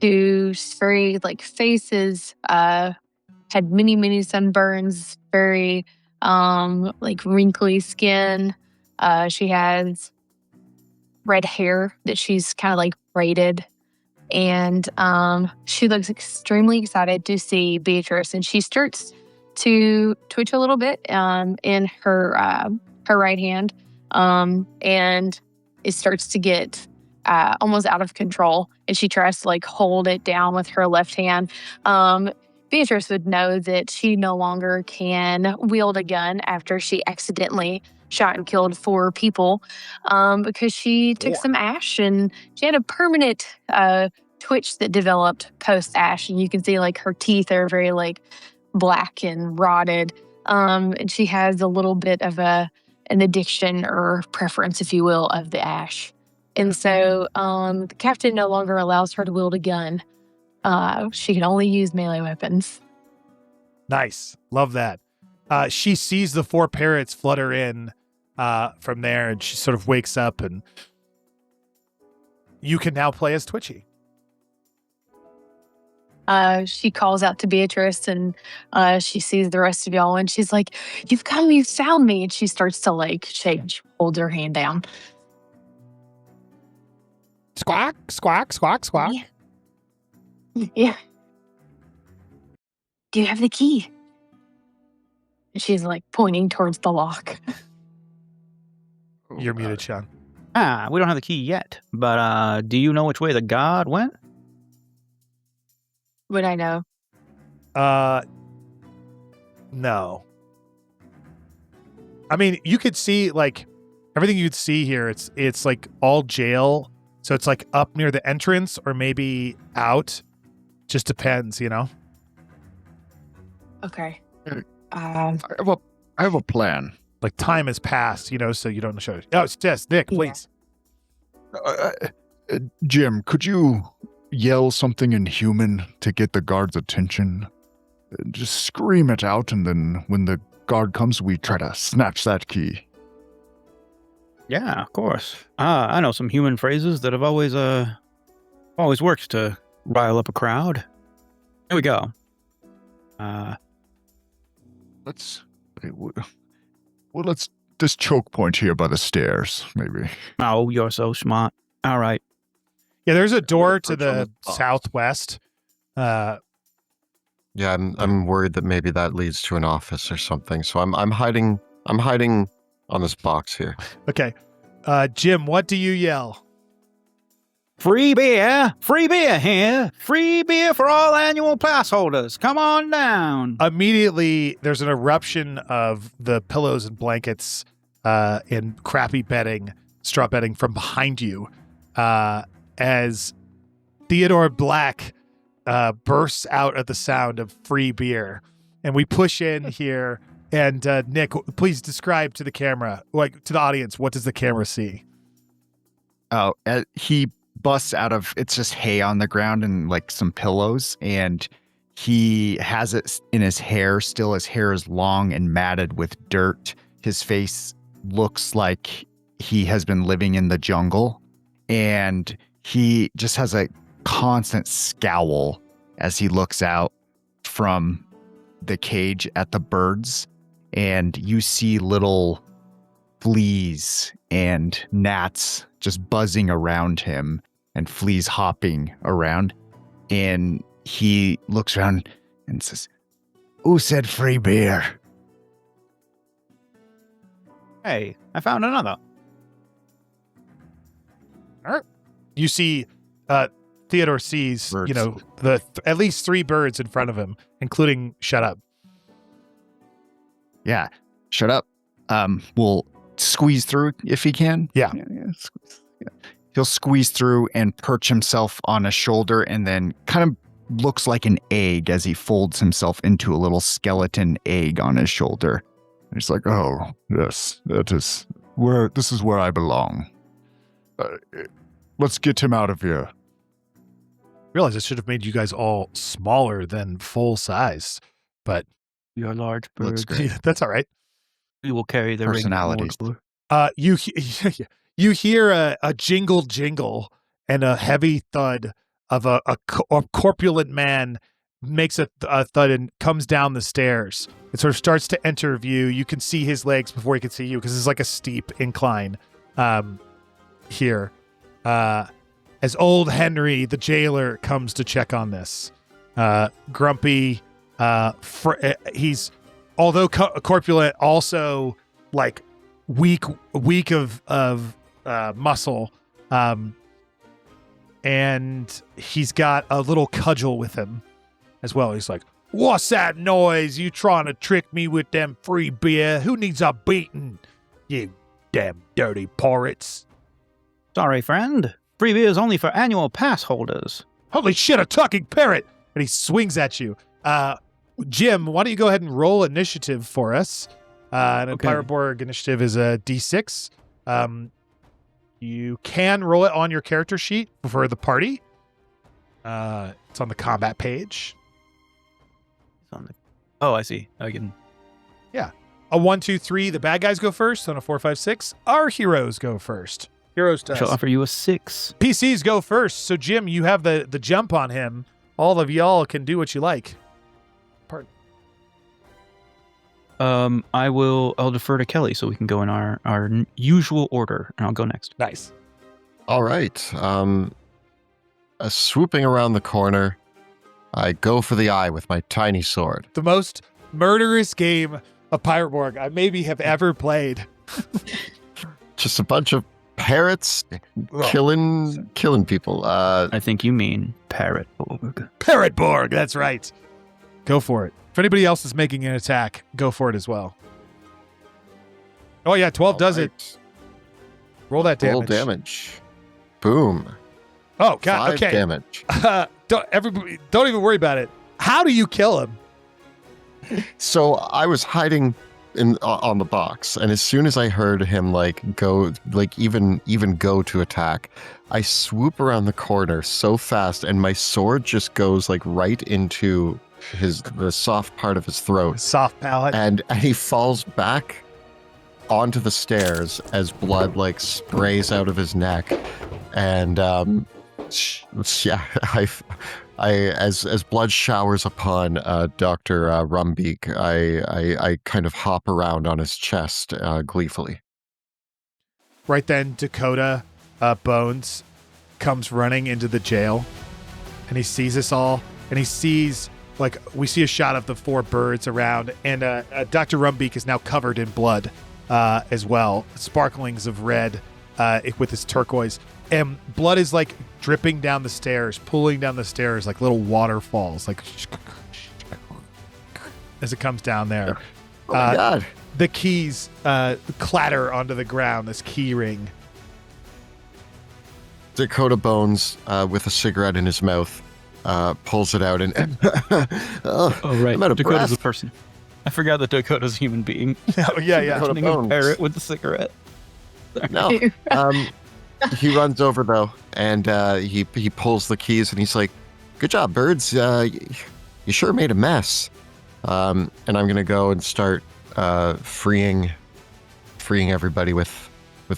whose very like faces had many sunburns, very like wrinkly skin. She has red hair that she's kind of like braided, and she looks extremely excited to see Beatrice, and she starts to twitch a little bit in her right hand, and it starts to get almost out of control, and she tries to like hold it down with her left hand. Beatrice would know that she no longer can wield a gun after she accidentally shot and killed 4 people, because she took some ash, and she had a permanent twitch that developed post ash, and you can see like her teeth are very like black and rotted, and she has a little bit of an addiction or preference, if you will, of the ash. And so the captain no longer allows her to wield a gun. She can only use melee weapons. Nice. Love that. She sees the 4 parrots flutter in from there, and she sort of wakes up, and you can now play as Twitchy. She calls out to Beatrice, and she sees the rest of y'all, and she's like, "You've come, you've found me." And she starts to like shake, holds her hand down. Squawk, squawk, squawk, squawk. Yeah. Do you have the key? And she's like pointing towards the lock. You're muted, Sean. We don't have the key yet, but do you know which way the guard went? Would I know? No. I mean, you could see like everything you'd see here. It's like all jail, so it's like up near the entrance or maybe out. Just depends, you know. Okay. I have a plan. Like time has passed, you know, so you don't show. Oh, it's just Nick, please. Jim, could you yell something in human to get the guard's attention? Just scream it out, and then when the guard comes, we try to snatch that key. Yeah, of course. I know some human phrases that have always worked to rile up a crowd. Here we go. Let's this choke point here by the stairs, maybe. Oh, you're so smart. All right. Yeah, there's a door to perch on the the top. southwest. Yeah, I'm worried that maybe that leads to an office or something. So I'm hiding on this box here. Okay. Jim, what do you yell? Free beer here. Free beer for all annual pass holders. Come on down. Immediately, there's an eruption of the pillows and blankets and crappy bedding, straw bedding from behind you as Theodore Black bursts out at the sound of free beer. And we push in here. And Nick, please describe to the camera, like to the audience, what does the camera see? Oh, he busts out of, it's just hay on the ground and like some pillows, and He has it in his hair. Still, his hair is long and matted with dirt. His face looks like he has been living in the jungle. And he just has a constant scowl as he looks out from the cage at the birds. And you see little fleas and gnats just buzzing around him and fleas hopping around. And he looks around and says, "Who said free beer?" Hey, I found another. You see, Theodore sees, Birds. you know, at least 3 birds in front of him, including Shut Up. Yeah, shut up. We'll squeeze through if he can. Yeah. Squeeze. He'll squeeze through and perch himself on a shoulder and then kind of looks like an egg as he folds himself into a little skeleton egg on his shoulder. And he's like, "Oh, yes, this is where I belong. Let's get him out of here." Realize I should have made you guys all smaller than full size, but We are large Looks birds. great. that's all right. We will carry the ring. Personalities. You you hear a jingle and a heavy thud of a corpulent man makes a thud and comes down the stairs. It sort of starts to enter view. You can see his legs before he can see you because it's like a steep incline here. As old Henry, the jailer, comes to check on this. Grumpy, he's, although corpulent, also like weak of muscle. And he's got a little cudgel with him as well. He's like, "What's that noise? You trying to trick me with them free beer? Who needs a beating? You damn dirty pirates." Sorry, friend. Free beer is only for annual pass holders. Holy shit, a talking parrot! And he swings at you. Jim, why don't you go ahead and roll initiative for us? And a Okay. Pirate Borg initiative is a D6. You can roll it on your character sheet for the party. It's on the combat page. Oh, I see. I can. A 1, 2, 3, the bad guys go first. On a 4, 5, 6, our heroes go first. Heroes I shall does. offer you a 6. PCs go first. So Jim, you have the jump on him. All of y'all can do what you like. I'll defer to Kelly so we can go in our usual order, and I'll go next. Nice. All right. Swooping around the corner, I go for the eye with my tiny sword. The most murderous game of Pirate Borg I maybe have ever played. Just a bunch of parrots killing people. I think you mean Parrot Borg. Parrot Borg, that's right. Go for it. If anybody else is making an attack, go for it as well. Oh yeah, 12 does it. Roll that damage. Roll damage. Boom. Oh god, 5 okay. damage. Don't even worry about it. How do you kill him? So I was hiding on the box, and as soon as I heard him even go to attack, I swoop around the corner so fast, and my sword just goes like right into the soft part of his throat, Soft palate. and he falls back onto the stairs as blood like sprays out of his neck, and yeah, as blood showers upon Dr. Rumbeak, I kind of hop around on his chest gleefully. Right then, Dakota Bones comes running into the jail, and he sees us all, and he sees, like, we see a shot of the 4 birds around, and Dr. Rumbeak is now covered in blood as well, sparklings of red with his turquoise. And blood is like dripping down the stairs, pulling down the stairs like little waterfalls, like as it comes down there. Oh my god. The keys clatter onto the ground, this key ring. Dakota Bones, with a cigarette in his mouth, pulls it out and Oh, right. I'm out of Dakota's breath. a person. I forgot that Dakota's a human being. Oh, yeah. Dakota Imagining a Bones. parrot with a cigarette. No. He runs over though, and he pulls the keys, and he's like, "Good job, birds. You You sure made a mess. And I'm going to go and start freeing everybody with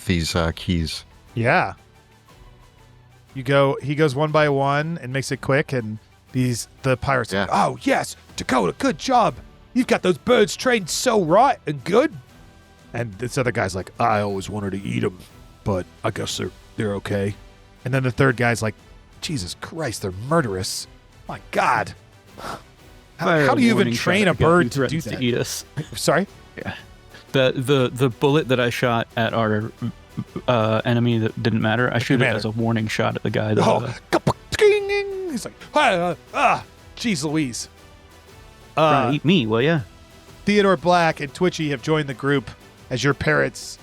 these keys. Yeah. He goes one by one and makes it quick, and the pirates are like, oh yes, Dakota, good job. You've got those birds trained so right and good. And this other guy's like, I always wanted to eat them, but I guess they're okay. And then the third guy's like, Jesus Christ, they're murderous. My God. How do you even train a bird to do that? To eat us. Sorry? Yeah. The bullet that I shot at our enemy that didn't matter, I shoot it as a warning shot at the guy. He's like, jeez Louise. Eat me, will ya? Theodore Black and Twitchy have joined the group as your parrots,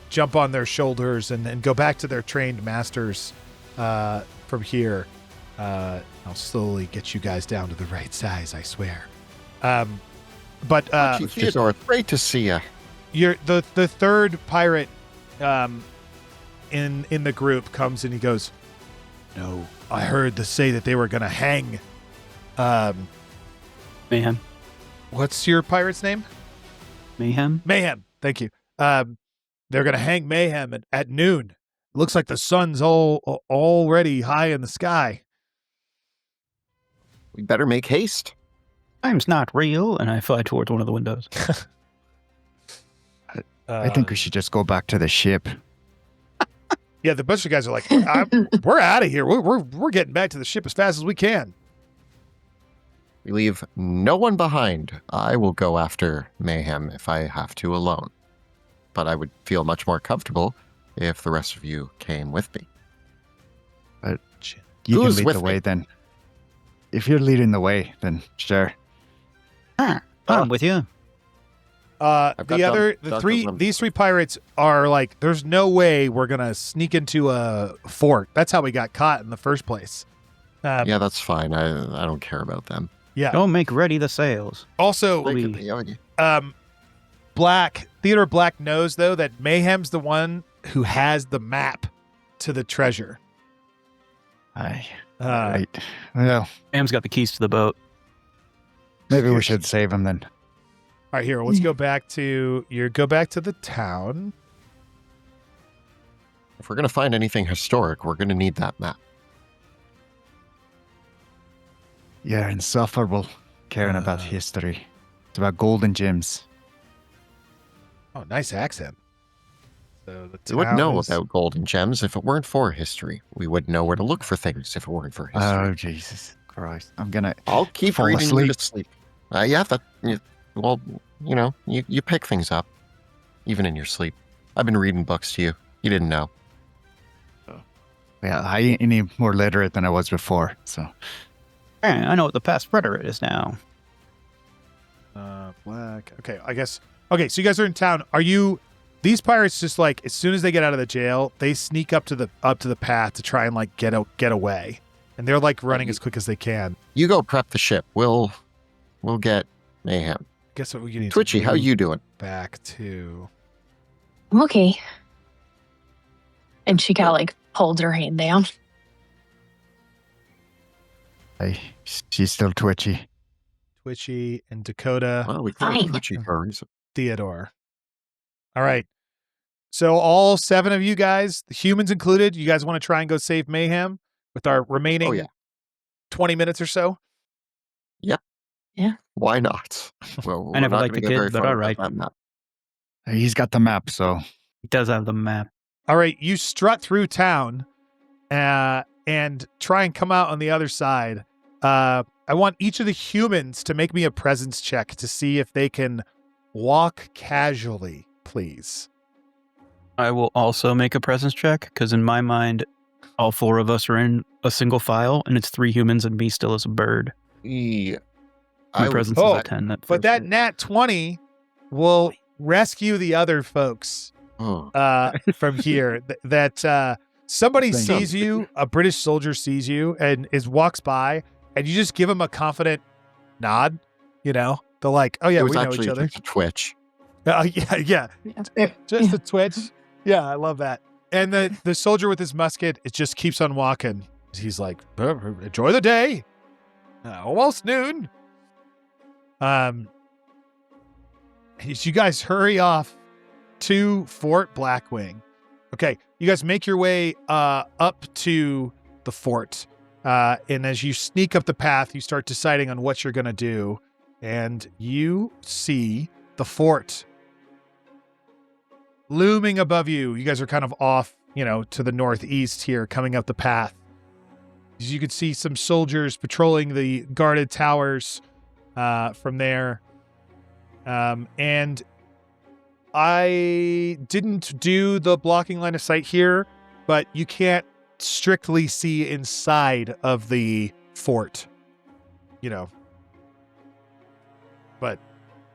jump on their shoulders and go back to their trained masters from here. I'll slowly get you guys down to the right size, I swear. But Theodore, great to see you. You're the third pirate in the group comes and he goes, no, I heard say that they were going to hang. Mayhem. What's your pirate's name? Mayhem. Mayhem. Thank you. They're going to hang Mayhem at noon. It looks like the sun's already high in the sky. We better make haste. Time's not real, and I fly towards one of the windows. I think we should just go back to the ship. Yeah, the bunch of guys are like, we're out of here. We're getting back to the ship as fast as we can. We leave no one behind. I will go after Mayhem if I have to alone. But I would feel much more comfortable if the rest of you came with me. But you can lead the way then. If you're leading the way, then sure. I'm with you. These three pirates are like, there's no way we're gonna sneak into a fort. That's how we got caught in the first place. Yeah, that's fine. I don't care about them. Yeah. Don't make ready the sails. Also, Theodore Black knows though that Mayhem's the one who has the map to the treasure. Right. Well, Mayhem's got the keys to the boat. Maybe we should save him then. All right, here. Let's go back to the town. If we're gonna find anything historic, we're gonna need that map. You're insufferable caring about history. It's about gold and gems. Oh, nice accent. So we wouldn't know about gold and gems if it weren't for history. We wouldn't know where to look for things if it weren't for history. Oh, Jesus Christ. I'll keep reading you to sleep. Well, you pick things up, even in your sleep. I've been reading books to you. You didn't know. Yeah, I ain't any more literate than I was before, so... I know what the past predator is now. Black. Okay, I guess. Okay, so you guys are in town. Are you? These pirates just like as soon as they get out of the jail, they sneak up to the path to try and like get away, and they're like running as quick as they can. You go prep the ship. We'll get Mayhem. Guess what we need. Twitchy, how you doing? Back to. I'm okay. And she kind of like holds her hand down. Hey, she's still twitchy. Twitchy and Dakota. Well, we thought Twitchy for a reason. Theodore. All right. So all 7 of you guys, the humans included, you guys want to try and go save Mayhem with our remaining 20 minutes or so? Yep. Yeah. Why not? Well, I never liked the kid, but all right. He's got the map, so... He does have the map. All right. You strut through town and try and come out on the other side. I want each of the humans to make me a presence check to see if they can walk casually, please. I will also make a presence check, because in my mind, all 4 of us are in a single file, and it's 3 humans and me still as a bird. Yeah. My presence is a 10. But that nat 20 will rescue the other folks from here. Somebody sees you, a British soldier sees you, and walks by, and you just give him a confident nod. They're like, "Oh yeah, we know each other." Just a twitch. Yeah. Just a twitch. Yeah, I love that. And the soldier with his musket, it just keeps on walking. He's like, "Enjoy the day." Almost noon. As you guys hurry off to Fort Blackwing. Okay, you guys make your way up to the fort. And as you sneak up the path, you start deciding on what you're going to do. And you see the fort looming above you. You guys are kind of off, to the northeast here, coming up the path. As you can see some soldiers patrolling the guarded towers from there. And I didn't do the blocking line of sight here, but you can't strictly see inside of the fort, but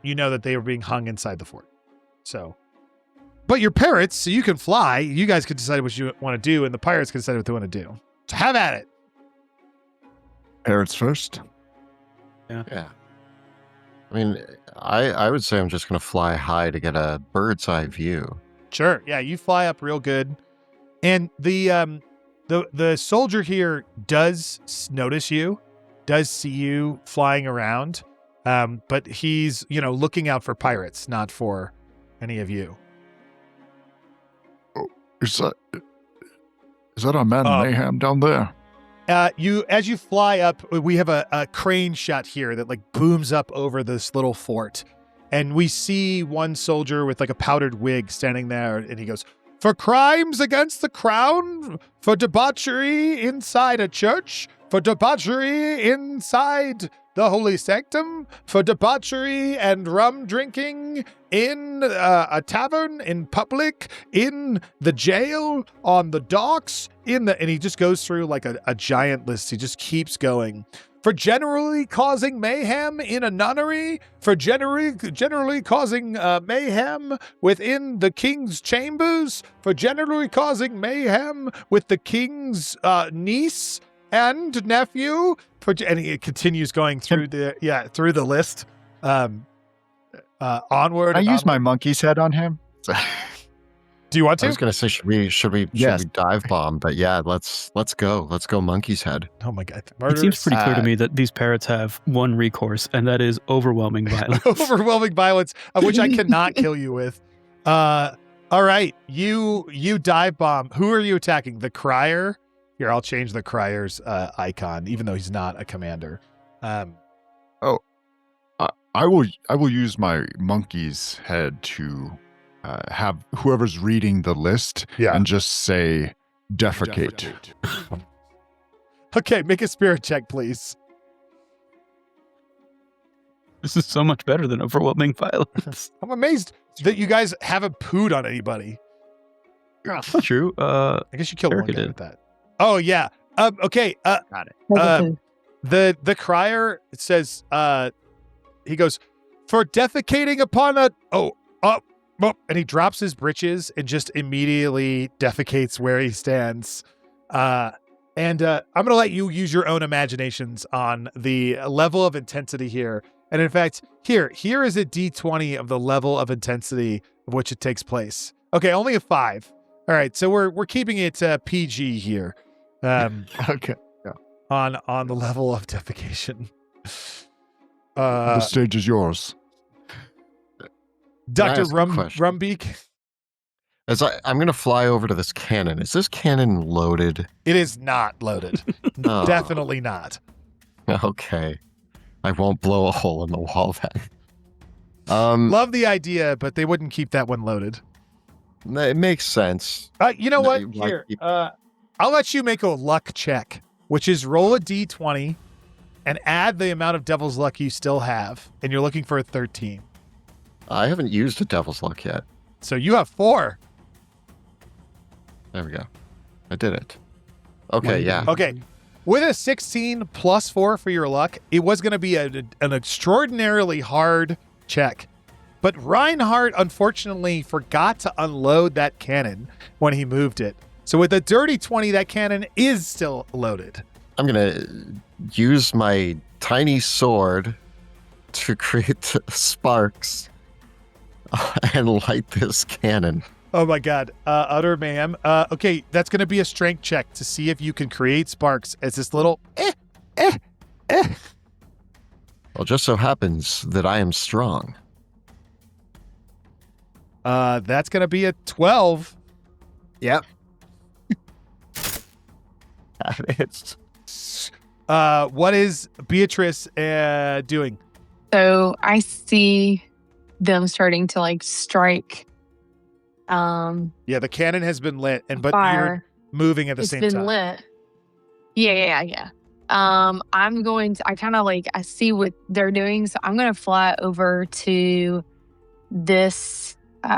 you know that they were being hung inside the fort. So, but you're parrots, so you can fly. You guys can decide what you want to do, and the pirates can decide what they want to do. So have at it. Parrots first. Yeah. I mean, I would say I'm just going to fly high to get a bird's eye view. Sure. Yeah, you fly up real good. And the soldier here does notice you, does see you flying around, but he's, looking out for pirates, not for any of you. Oh, is that our man Mayhem down there? As you fly up, we have a crane shot here that booms up over this little fort. And we see one soldier with a powdered wig standing there, and he goes, "For crimes against the crown, for debauchery inside a church, for debauchery inside the holy sanctum, for debauchery and rum drinking in a tavern, in public, in the jail, on the docks, and he just goes through a giant list. He just keeps going. For generally causing mayhem in a nunnery, for generally causing mayhem within the king's chambers, for generally causing mayhem with the king's niece and nephew, and it continues going through through the list. Onward. I use my monkey's head on him. Do you want to? I was going to say, should we dive bomb? But yeah, let's go. Let's go monkey's head. Oh my God. It seems pretty clear to me that these parrots have one recourse, and that is overwhelming violence. Overwhelming violence, of which I cannot kill you with. All right. You dive bomb. Who are you attacking? The crier? Here, I'll change the crier's icon, even though he's not a commander. I will use my monkey's head to have whoever's reading the list and just say defecate. Okay, make a spirit check, please. This is so much better than overwhelming violence. I'm amazed that you guys haven't pooed on anybody. True. I guess you killed one Erica guy did. with that. Oh yeah. Okay. Got it. The crier says, he goes, "For defecating upon and he drops his breeches and just immediately defecates where he stands. I'm going to let you use your own imaginations on the level of intensity here. And in fact, here is a D20 of the level of intensity of which it takes place. Okay, only a 5. All right, so we're keeping it PG here. Okay. Yeah. On the level of defecation. The stage is yours. Dr. Rumbeak? I'm going to fly over to this cannon. Is this cannon loaded? It is not loaded. No. Definitely not. Okay. I won't blow a hole in the wall then. Love the idea, but they wouldn't keep that one loaded. It makes sense. You know what? Here, I'll let you make a luck check, which is roll a D20 and add the amount of devil's luck you still have, and you're looking for a 13. I haven't used a devil's luck yet. So you have 4. There we go. I did it. Okay, yeah. Okay. With a 16 plus 4 for your luck, it was going to be an extraordinarily hard check. But Reinhardt, unfortunately, forgot to unload that cannon when he moved it. So with a dirty 20, that cannon is still loaded. I'm going to use my tiny sword to create sparks and light this cannon. Oh my God. Utter mayhem. Okay, that's going to be a strength check to see if you can create sparks as this little Well, just so happens that I am strong. That's going to be a 12. Yep. What is Beatrice doing? So I see them starting to like strike. Yeah, the cannon has been lit, but fire. you're moving at the It's same been time. lit. Yeah. I'm going to. I kind of like. I see what they're doing, so I'm going to fly over to this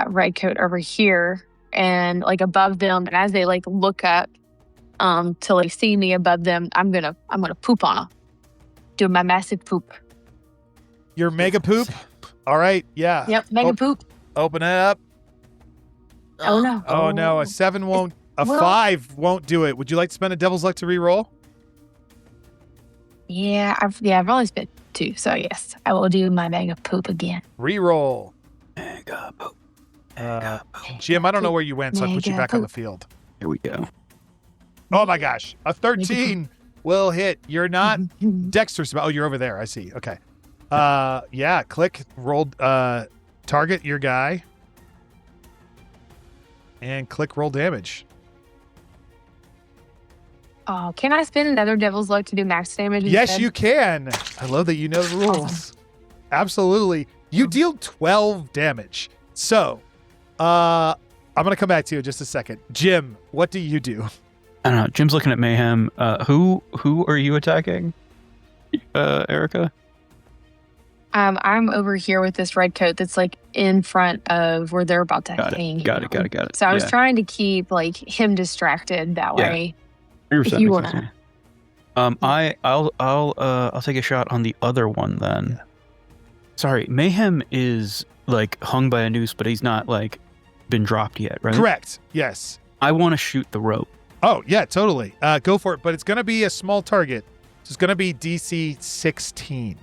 red coat over here, and like above them. And as they like look up, to like see me above them, I'm gonna poop on them. Do my massive poop. Your mega poop? All right, yeah. Yep, mega poop. Open it up. Oh no. Oh no, a 7 won't, a Well- 5 won't do it. Would you like to spend a devil's luck to re-roll? Yeah, I've only spent 2, so yes, I will do my mega poop again. Re-roll. Mega poop. Jim, I don't know where you went, so I put you Mega back on the poop. field. Here we go. Oh my gosh, a 13 will hit. You're not dexterous. Oh, you're over there. I see. Okay. Yeah, click, roll, target your guy, and click roll damage. Oh, can I spend another devil's luck to do max damage? Yes, instead? you can. I love that you know the rules. Awesome. Absolutely. You deal 12 damage. So, I'm going to come back to you in just a second. Jim, what do you do? I don't know. Jim's looking at Mayhem. Who are you attacking, Erica? I'm over here with this red coat that's like in front of where they're about to hang. Got it. So I was Yeah. trying to keep like him distracted that Yeah. way. 100% If you makes sense to me. I'll take a shot on the other one then. Sorry, Mayhem is like hung by a noose, but he's not like been dropped yet, right? Correct. Yes. I want to shoot the rope. Oh, yeah, totally. Go for it. But it's going to be a small target. So it's going to be DC 16.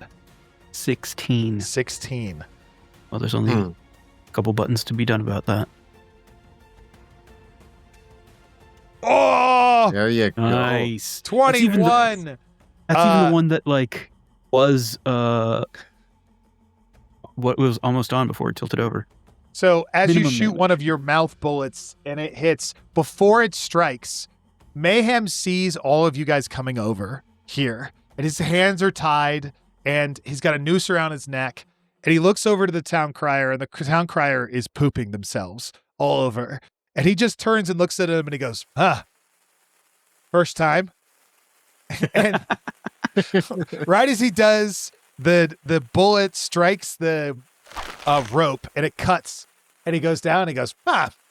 16. 16. Well, there's only a couple buttons to be done about that. Oh, There you go. Nice. 21. That's even the one that like was what was almost on before it tilted over. So as you Minimum shoot damage. one of your mouth bullets and it hits, before it strikes, Mayhem sees all of you guys coming over here. And his hands are tied and he's got a noose around his neck. And he looks over to the town crier and the town crier is pooping themselves all over. And he just turns and looks at him and he goes, first time. And right as he does, the bullet strikes the rope and it cuts and he goes down and he goes,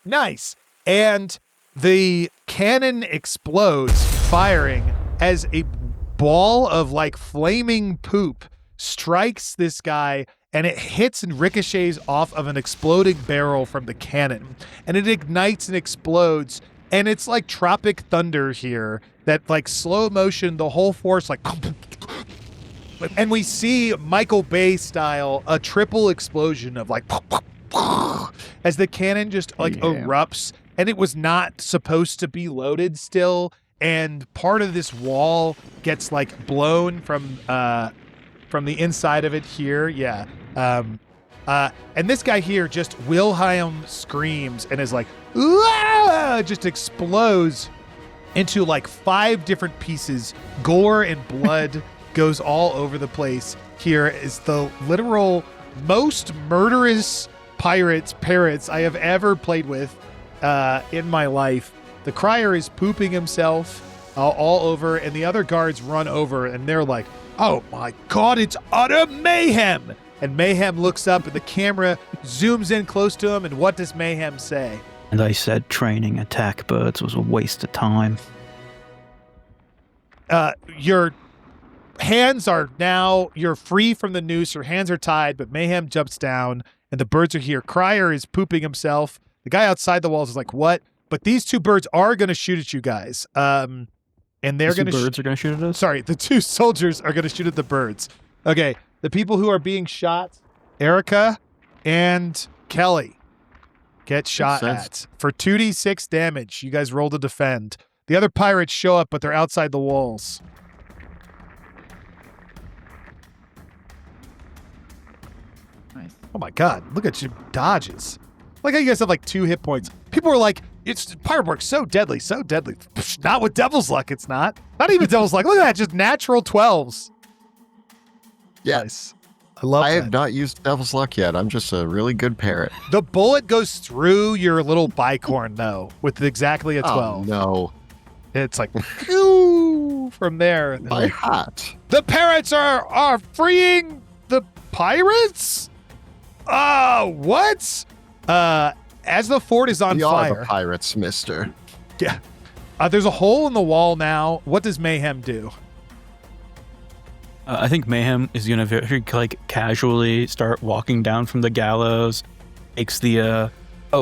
nice. And the cannon explodes, firing as a ball of like flaming poop strikes this guy and it hits and ricochets off of an exploding barrel from the cannon and it ignites and explodes. And it's like tropic thunder here that like slow motion, the whole force like, and we see Michael Bay style, a triple explosion of like, as the cannon just like erupts and it was not supposed to be loaded still. And part of this wall gets like blown from the inside of it here. Yeah. And this guy here just Wilhelm screams and is like, "Aah!" Just explodes into like 5 different pieces. Gore and blood goes all over the place. Here is the literal most murderous parrots I have ever played with in my life. The crier is pooping himself all over, and the other guards run over, and they're like, "Oh my God, it's utter mayhem!" And Mayhem looks up, and the camera zooms in close to him, and what does Mayhem say? And I said training attack birds was a waste of time. Your hands are now, you're free from the noose, your hands are tied, but Mayhem jumps down, and the birds are here. Crier is pooping himself. The guy outside the walls is like, "What?" But these 2 birds are going to shoot at you guys. And they're going to birds are going to shoot at us? Sorry, the 2 soldiers are going to shoot at the birds. Okay, the people who are being shot, Erica and Kelly, get shot at for 2d6 damage. You guys roll to defend. The other pirates show up, but they're outside the walls. Oh my god, look at your dodges. Like how you guys have like 2 hit points. People are like, it's Pirate Borg, so deadly, so deadly. Psh, not with Devil's Luck, it's not. Not even Devil's Luck. Look at that, just natural 12s. Yeah. Nice. I love I that. have not used Devil's Luck yet. I'm just a really good parrot. The bullet goes through your little bicorn, though, with exactly a 12. Oh, no. It's like, phew, from there. My hat. The parrots are freeing the pirates? What? As the fort is on We are fire. the pirates, mister. Yeah. There's a hole in the wall now. What does Mayhem do? I think Mayhem is going to very casually start walking down from the gallows. Takes the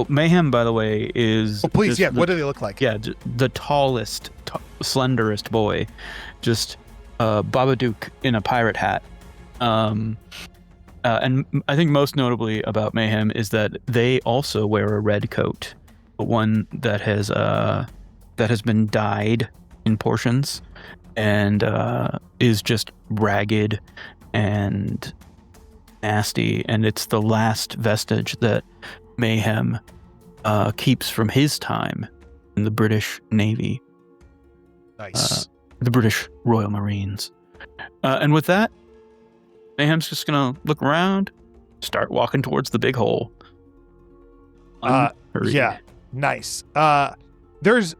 Mayhem, by the way, is Oh, please, just yeah. What do they look like? Yeah, the tallest, slenderest boy, just Babadook in a pirate hat. And I think most notably about Mayhem is that they also wear a red coat, one that has been dyed in portions, and is just ragged and nasty, and it's the last vestige that Mayhem keeps from his time in the British Navy, Nice. the British Royal Marines. And with that, Mayhem's just gonna look around, start walking towards the big hole. Unhurried. Yeah. Nice. There's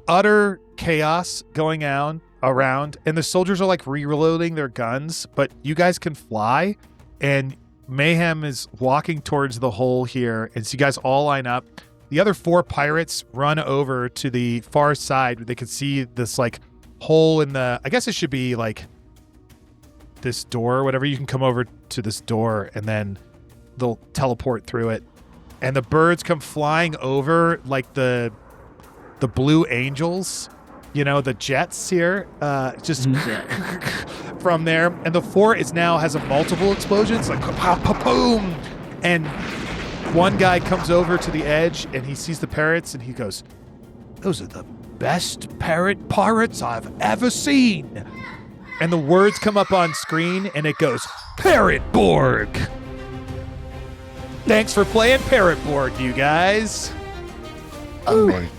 utter chaos going on around, and the soldiers are like reloading their guns, but you guys can fly, and Mayhem is walking towards the hole here, and so you guys all line up. The other 4 pirates run over to the far side. They can see this like hole in the, I guess it should be like this door or whatever. You can come over to this door, and then they'll teleport through it. And the birds come flying over like the Blue Angels, you know, the jets here, just from there. And the fort has a multiple explosions, like boom. And one guy comes over to the edge and he sees the parrots and he goes, "Those are the best pirates I've ever seen." And the words come up on screen and it goes, "Parrot Borg." Thanks for playing Parrot Borg, you guys. Amazing.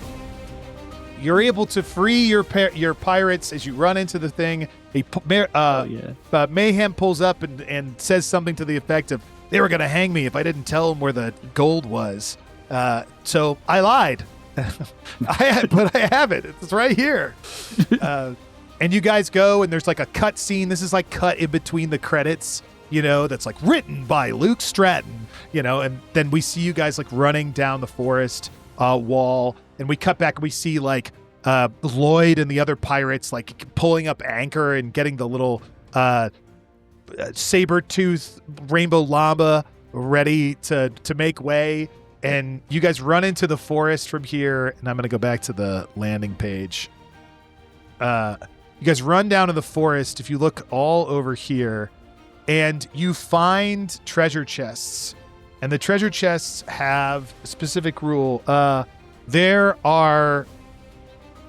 You're able to free your pirates as you run into the thing. Mayhem pulls up and says something to the effect of, "They were going to hang me if I didn't tell them where the gold was. So I lied. But I have it. It's right here." And you guys go, and there's like a cut scene. This is like cut in between the credits, you know, that's like written by Luke Stratton, you know, and then we see you guys like running down the forest wall, and we cut back and we see like Lloyd and the other pirates like pulling up anchor and getting the little saber-tooth rainbow llama ready to make way. And you guys run into the forest from here, and I'm going to go back to the landing page. You guys run down to the forest. If you look all over here, and you find treasure chests, and the treasure chests have a specific rule. There are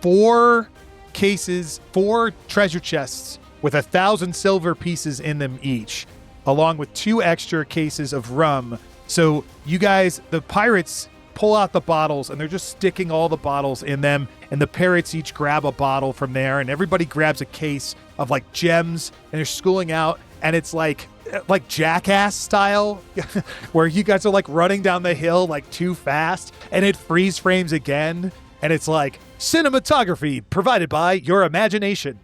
4 treasure chests with 1,000 silver pieces in them each, along with 2 extra cases of rum. So you guys, the pirates, pull out the bottles, and they're just sticking all the bottles in them, and the parrots each grab a bottle from there, and everybody grabs a case of like gems, and they're schooling out, and it's like Jackass style, where you guys are like running down the hill like too fast, and it freeze frames again, and it's like cinematography provided by your imagination,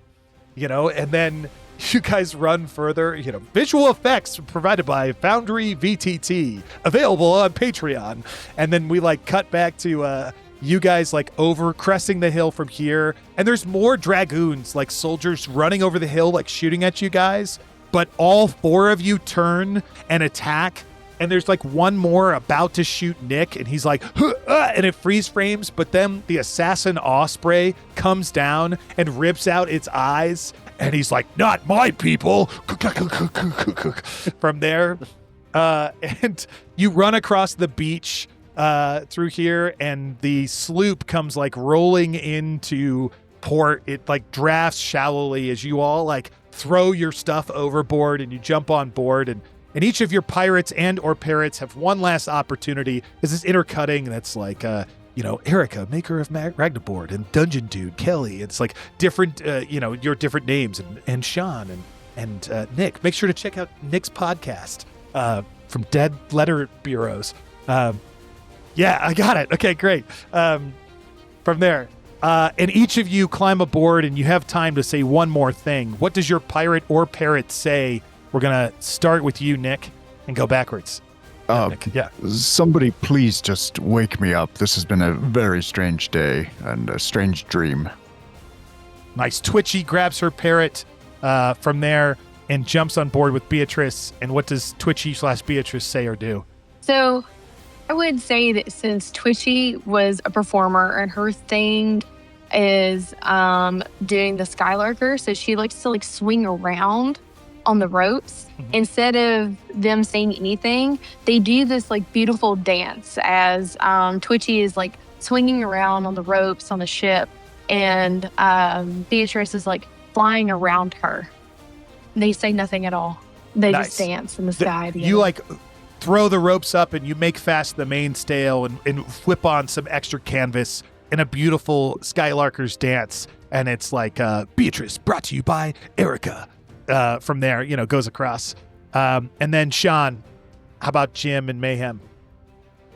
you know, and then you guys run further, you know, visual effects provided by Foundry VTT, available on Patreon. And then we like cut back to you guys like over cresting the hill from here, and there's more dragoons, like soldiers running over the hill, like shooting at you guys, but all 4 of you turn and attack. And there's like one more about to shoot Nick, and he's like, and it freeze frames, but then the assassin Osprey comes down and rips out its eyes, and he's like, "Not my people." From there, and you run across the beach through here, and the sloop comes like rolling into port. It like drafts shallowly as you all like throw your stuff overboard, and you jump on board, and And each of your pirates and or parrots have one last opportunity. There's this intercutting that's like, Erica, maker of Ragnarboard, and Dungeon Dude, Kelly. It's like different, your different names, and Sean and Nick. Make sure to check out Nick's podcast from Dead Letter Bureaus. Yeah, I got it. Okay, great. From there. And each of you climb aboard, and you have time to say one more thing. What does your pirate or parrot say? We're going to start with you, Nick, and go backwards. Nick. Yeah. Somebody please just wake me up. This has been a very strange day and a strange dream. Nice. Twitchy grabs her parrot from there and jumps on board with Beatrice. And what does Twitchy/Beatrice say or do? So I would say that since Twitchy was a performer and her thing is doing the Skylarker, so she likes to swing around on the ropes. Mm-hmm. Instead of them saying anything, they do this beautiful dance as Twitchy is swinging around on the ropes on the ship, and Beatrice is flying around her. They say nothing at all. They Nice. just dance in the sky. You throw the ropes up and you make fast the mainsail and flip on some extra canvas in a beautiful Skylarker's dance. And it's Beatrice, brought to you by Erica. From there, goes across. And then Sean, how about Jim and Mayhem?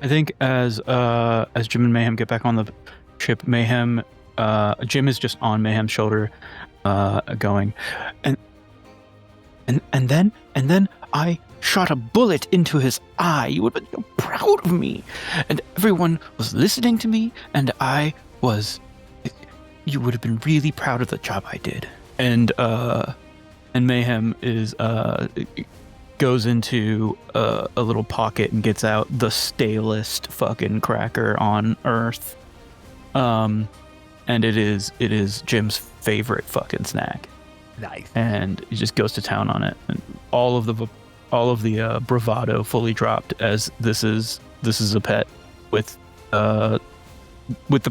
I think as Jim and Mayhem get back on the ship, Jim is just on Mayhem's shoulder, going, and then I shot a bullet into his eye. You would have been so proud of me, and everyone was listening to me, and you would have been really proud of the job I did. And Mayhem goes into a little pocket and gets out the stalest fucking cracker on Earth, and it is Jim's favorite fucking snack. Nice. And he just goes to town on it, and all of the bravado fully dropped, as this is a pet with the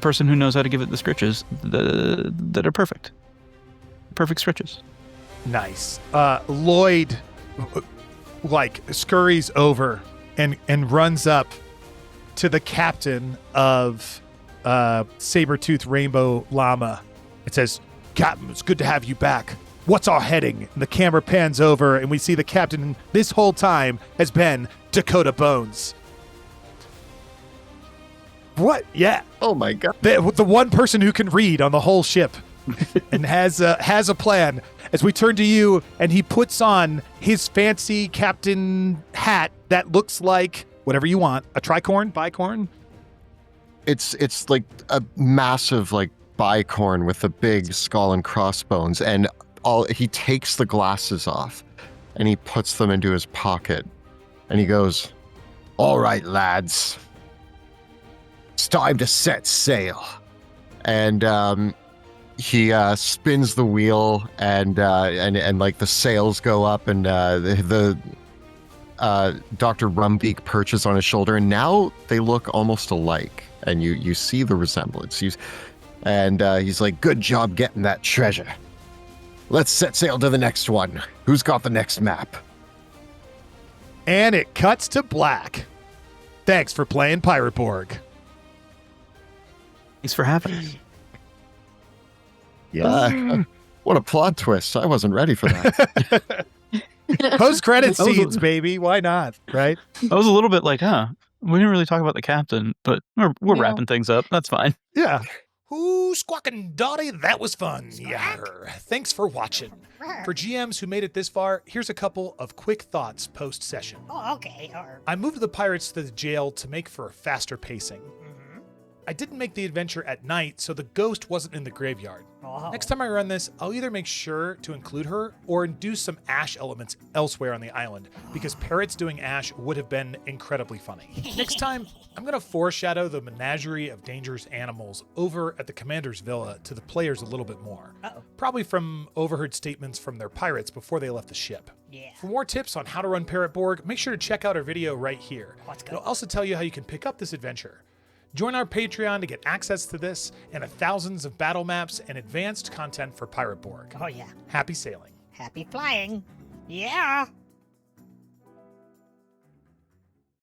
person who knows how to give it the scritches that are perfect scritches. Nice. Lloyd scurries over and runs up to the captain of Sabertooth Rainbow Llama. It says, "Captain, it's good to have you back. What's our heading?" And the camera pans over and we see the captain this whole time has been Dakota Bones. What? Yeah. Oh my god. The one person who can read on the whole ship and has a plan. As we turn to you, and he puts on his fancy captain hat that looks like whatever you want, a tricorn, bicorn. It's like a massive bicorn with a big skull and crossbones, and he takes the glasses off and he puts them into his pocket, and he goes, "All right, lads, it's time to set sail." And he spins the wheel, and the sails go up, and the Dr. Rumbeak perches on his shoulder, and now they look almost alike, and you see the resemblance. He's like, "Good job getting that treasure. Let's set sail to the next one. Who's got the next map?" And it cuts to black. Thanks for playing Pirate Borg. Thanks for having me. What a plot twist. I wasn't ready for that. Post-credit scenes, baby. Why not? Right? I was a little bit we didn't really talk about the captain, but we're wrapping things up. That's fine. Yeah. Ooh, squawking Dottie, that was fun. Yeah. Thanks for watching. For GMs who made it this far, here's a couple of quick thoughts post-session. Oh, okay. I moved the pirates to the jail to make for faster pacing. I didn't make the adventure at night, so the ghost wasn't in the graveyard. Oh. Next time I run this, I'll either make sure to include her or induce some ash elements elsewhere on the island, because parrots doing ash would have been incredibly funny. Next time, I'm going to foreshadow the menagerie of dangerous animals over at the commander's villa to the players a little bit more. Uh-oh. Probably from overheard statements from their pirates before they left the ship. Yeah. For more tips on how to run Parrot Borg, make sure to check out our video right here. Let's go. It'll also tell you how you can pick up this adventure. Join our Patreon to get access to this and thousands of battle maps and advanced content for Pirate Borg. Oh, yeah. Happy sailing. Happy flying. Yeah.